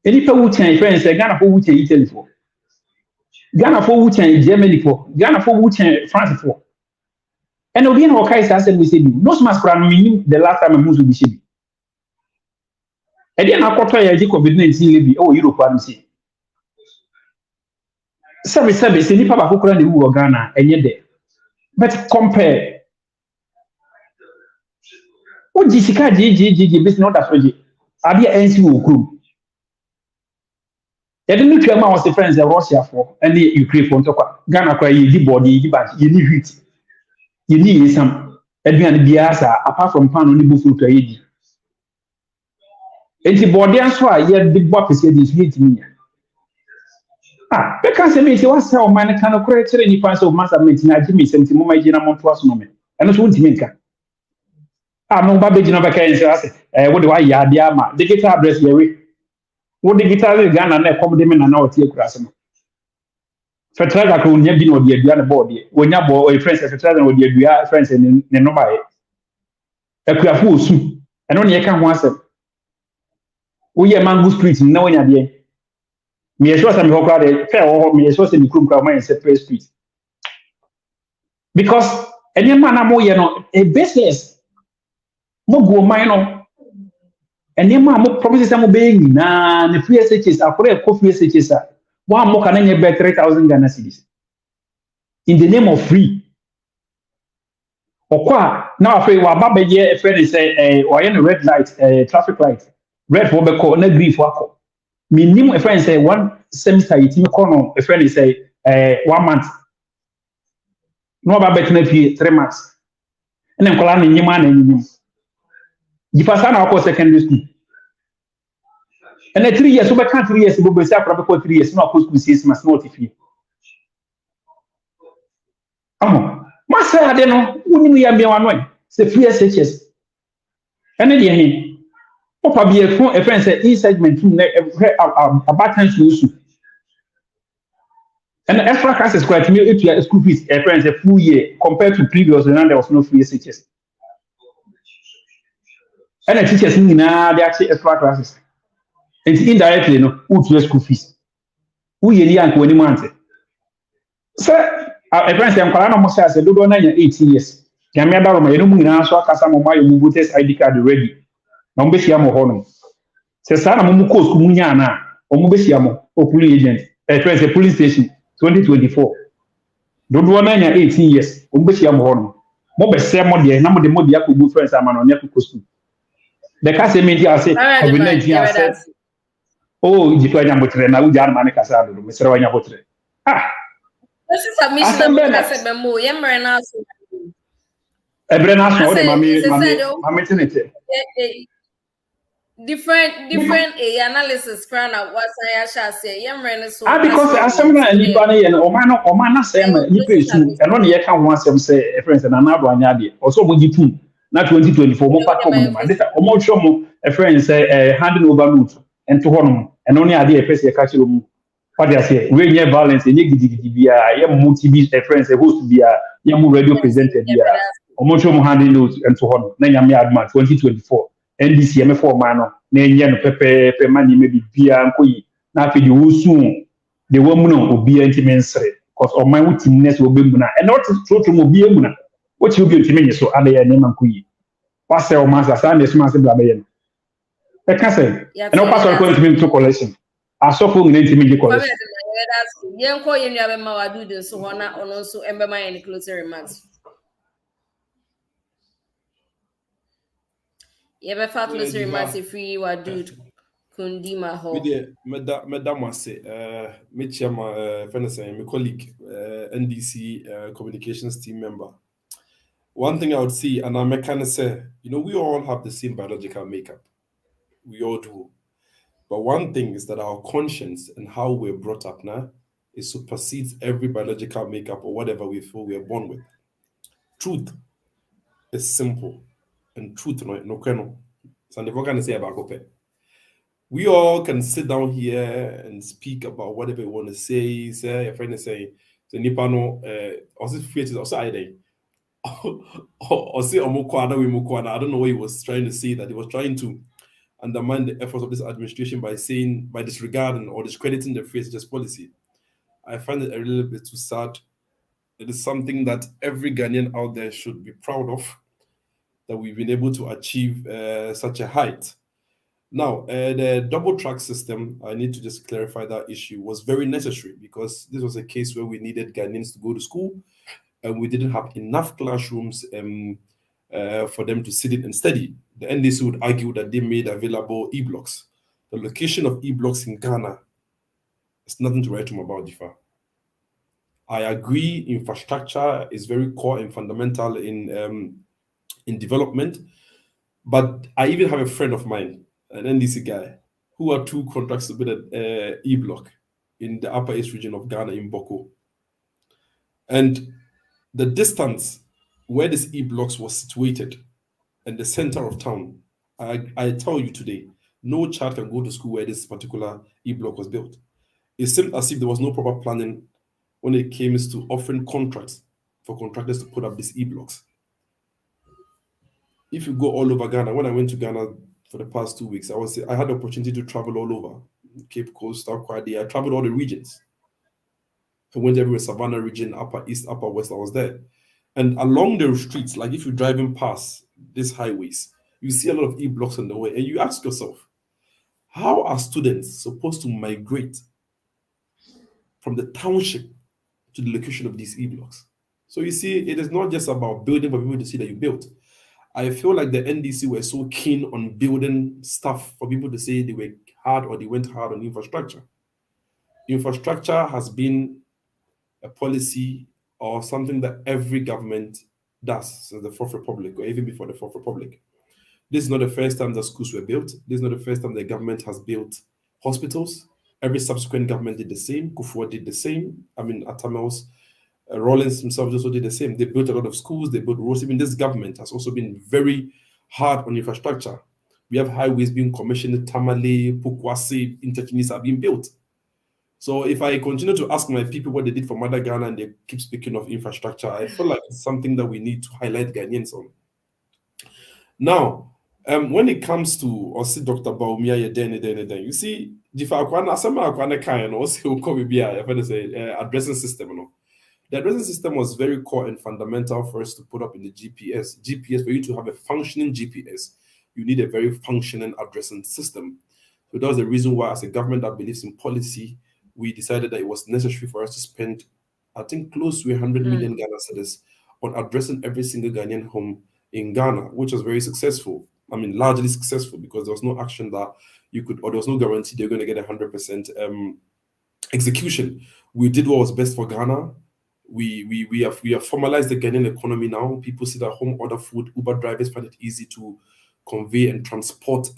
Any people who change friends, Ghana for which Italy for Ghana for which Germany for Ghana for which France for. And again, Hokai said, we said, no smash crown meaning the last time I moved to the city. And then I got a COVID-19 oh, Europe, I see. Service, any papa who couldn't do Ghana, and yet there. But compare. O Jessica GGG business not that way. Abia NC will crew. They didn't know was the friends of Russia for and the Ukraine for Ghana cry you body, you need heat. You need some Edwin Biasa apart from pan on the buffalo to aid. And the body and so yet big boy said this hate me. Because I mean, what's how man can correct any parts of master meeting. I give me something more my general to us moment. And that's what to make. No babbage no vacancy. What do I yard? The guitar address here. What the guitar gun and a comedy men and out here crassom. For Traga could never be no dear body. When your boy friends as a travel with your friends and nobody. A queer fool soon. And only I can once. We are Mango Street, no one idea. Me as well as I'm hoping fair or me as well as in the Krum Kama separate street. Because any man are more, a business. Mogo minor and your mamma promises some obeying na the free SHS are for a coffee SHS. One more can I bet 3,000 Ghana cedis in the name of free. Or qua now, afraid what Baba a friend say, or any red light, traffic light, red for the corner, grief wako. Minimum a friend say 1 semester, it's in corner, a friend say 1 month. No Baba 3 months. And then calling your man and you pass on our secondary school. And then 3 years, over 3 years, we will say probably 3 years, no post school must not if you. Master, I don't know, wouldn't we have been one way? Say free SHS. And then he, probably a friend said, insegment about time to issue. And the extra class is quite new if you school fees, a friend a full year compared to previous when there was no free SHS. And the teachers in they actually extra classes. And indirectly, no, who to school fees? Who ye young when you want it? Sir, a friend said, I'm almost as a do 18 years. Can me about my room in answer, Casamo, my Mubutes ID card ready. No Bessiamo Honor. Says Sana Mumuko Kumunyana, or Mubessiamo, or police agent, a friend, a police station, 2024. Don't want 18 years, Umbessiamo Honor. Mobe Samo, the number the Modia could do friends, I'm on your costume. The case media say, I will let you say, oh, if I am with Rena, we are Manicasado, Mr. Wanyabotre. Ah,
this is a mission of the Memo, Yammer.
Ebrena so the mammy
different analysis crown what I shall say yamre so
because assemble and nipani and omana say nipa esu eno na ye ka ho asem say friends na na do anya de also mo gitum na 2024 mo pa kom ma de omo hwo mo friends say handing over note ento ho no eno ne ade e pese ka chiro mu what they say we nye violence nye gidigidi bia ye mo TV friends host bia ye mo radio presenter bia omocho mo handing note ento ho no na nyame adma 2024 NDC M4 man no na enye no pepe mani me bibia nkoyi na afi de wosu de wamu no obi antimensere cause o man wutimness obemu na and not to mo bi emu na what you be antimenye so ade ya ne mankoyi wase o masa sa na suma se bla be ye e ka say and o pastor ko ntimi to collection asofo ngine ntimi je collection
yenko yenu abema wadu de so hona ono so embema any closing remarks. Yebe fabulous remarks if we were dude Kundima Ho.
Madam was say, me chairman, my colleague, NDC communications team member. One thing I would see, and I'm kind of say, we all have the same biological makeup. We all do. But one thing is that our conscience and how we're brought up now is supersedes every biological makeup or whatever we feel we are born with. Truth is simple. And truth, no. So I'm never gonna say about Gope. We all can sit down here and speak about whatever we want to say. Say, a friend is saying, the Nipano, also features also I or say Omukwana, Wimukwana. I don't know what he was trying to say, that he was trying to undermine the efforts of this administration by saying, by disregarding or discrediting the free SHS policy. I find it a little bit too sad. It is something that every Ghanaian out there should be proud of, that we've been able to achieve such a height. Now, the double track system, I need to just clarify that issue, was very necessary because this was a case where we needed Ghanaians to go to school and we didn't have enough classrooms for them to sit in and study. The NDC would argue that they made available e-blocks. The location of e-blocks in Ghana is nothing to write home about, Difa. I agree infrastructure is very core and fundamental in development, but I even have a friend of mine, an NDC guy, who had 2 contracts with an e-block in the Upper East region of Ghana in Boko. And the distance where this e-blocks was situated in the center of town, I tell you today, no child can go to school where this particular e-block was built. It seemed as if there was no proper planning when it came to offering contracts for contractors to put up these e-blocks. If you go all over Ghana, when I went to Ghana for the past 2 weeks, I had the opportunity to travel all over, Cape Coast, Kwadi. I traveled all the regions. I went everywhere, Savannah region, Upper East, Upper West, I was there. And along the streets, like if you're driving past these highways, you see a lot of e-blocks on the way, and you ask yourself, how are students supposed to migrate from the township to the location of these e-blocks? So you see, it is not just about building for people to see that you built. I feel like the NDC were so keen on building stuff for people to say they were hard or they went hard on infrastructure. Infrastructure has been a policy or something that every government does since the Fourth Republic or even before the Fourth Republic. This is not the first time that schools were built. This is not the first time the government has built hospitals. Every subsequent government did the same. Kufuor did the same. Atamels, Rawlings himself also did the same. They built a lot of schools, they built roads. Even this government has also been very hard on infrastructure. We have highways being commissioned, Tamale, Pukwasi, interchanges are being built. So if I continue to ask my people what they did for Mother Ghana and they keep speaking of infrastructure, I feel like it's something that we need to highlight Ghanaians on. Now, When it comes to also Dr. Baumia, you see, addressing system, you know. The addressing system was very core and fundamental for us to put up in the GPS. GPS, for you to have a functioning GPS, you need a very functioning addressing system. So that was the reason why, as a government that believes in policy, we decided that it was necessary for us to spend, I think, close to 100 million Ghana cedis on addressing every single Ghanaian home in Ghana, which was very successful. I mean, largely successful, because there was no action that you could, or there was no guarantee they're going to get 100% execution. We did what was best for Ghana. We have formalized the Ghanaian economy now. People sit at home, order food. Uber drivers find it easy to convey and transport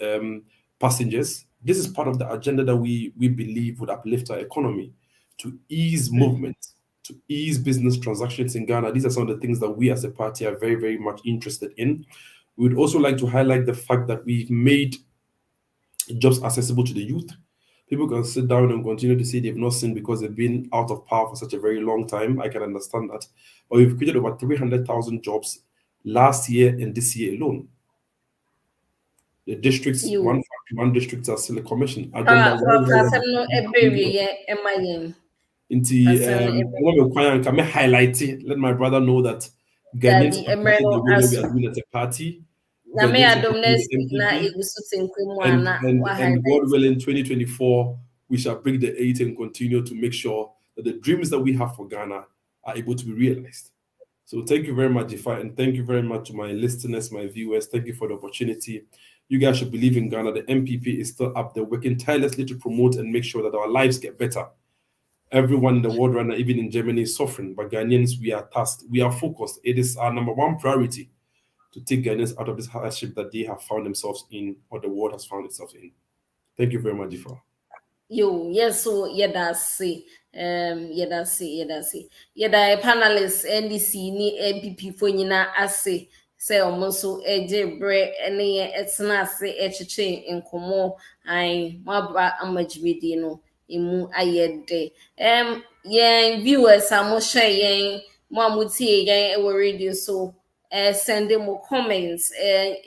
passengers. This is part of the agenda that we believe would uplift our economy, to ease movement, to ease business transactions in Ghana. These are some of the things that we as a party are very, very much interested in. We would also like to highlight the fact that we've made jobs accessible to the youth. People can sit down and continue to say they've not seen because they've been out of power for such a very long time. I can understand that. But we've created over 300,000 jobs last year and this year alone. The districts, 151 districts are still a commission. Let my brother know that Ghanaians are the way we are doing as a party. And God willing, 2024, we shall break the 8 and continue to make sure that the dreams that we have for Ghana are able to be realized. So thank you very much, Ifa, and thank you very much to my listeners, my viewers. Thank you for the opportunity. You guys should believe in Ghana. The NPP is still up there working tirelessly to promote and make sure that our lives get better. Everyone in the world right now, even in Germany, is suffering, but Ghanaians, we are tasked, we are focused. It is our number one priority to take Ghanaians out of this hardship that they have found themselves in, or the world has found itself in. Thank you very much, Ifa.
Yes, so yedasi, yeda panelists NDC ni NPP for nyina ase say almost eje bre ene etna ase echiche nkomo ai mabra amajibidi no imu ayede yen viewers amoshe yen mo amutie yen e radio so send mo comments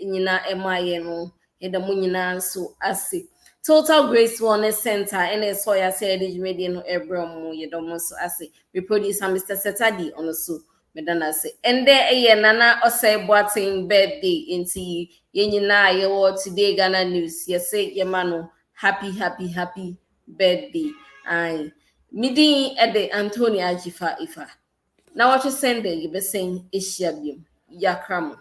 nyina emaye no yeda mo nyina so ase Total Grace Wellness Center and a soya said no ebrom yedomus ase we produce Mr. Setadi on the soup medana say and there a nana osay boating birthday into yenina ye today Ghana news yes say yemano happy birthday I midi at the Antonia Ajifa Ifa now what you send there you be saying ishiabium yakramo.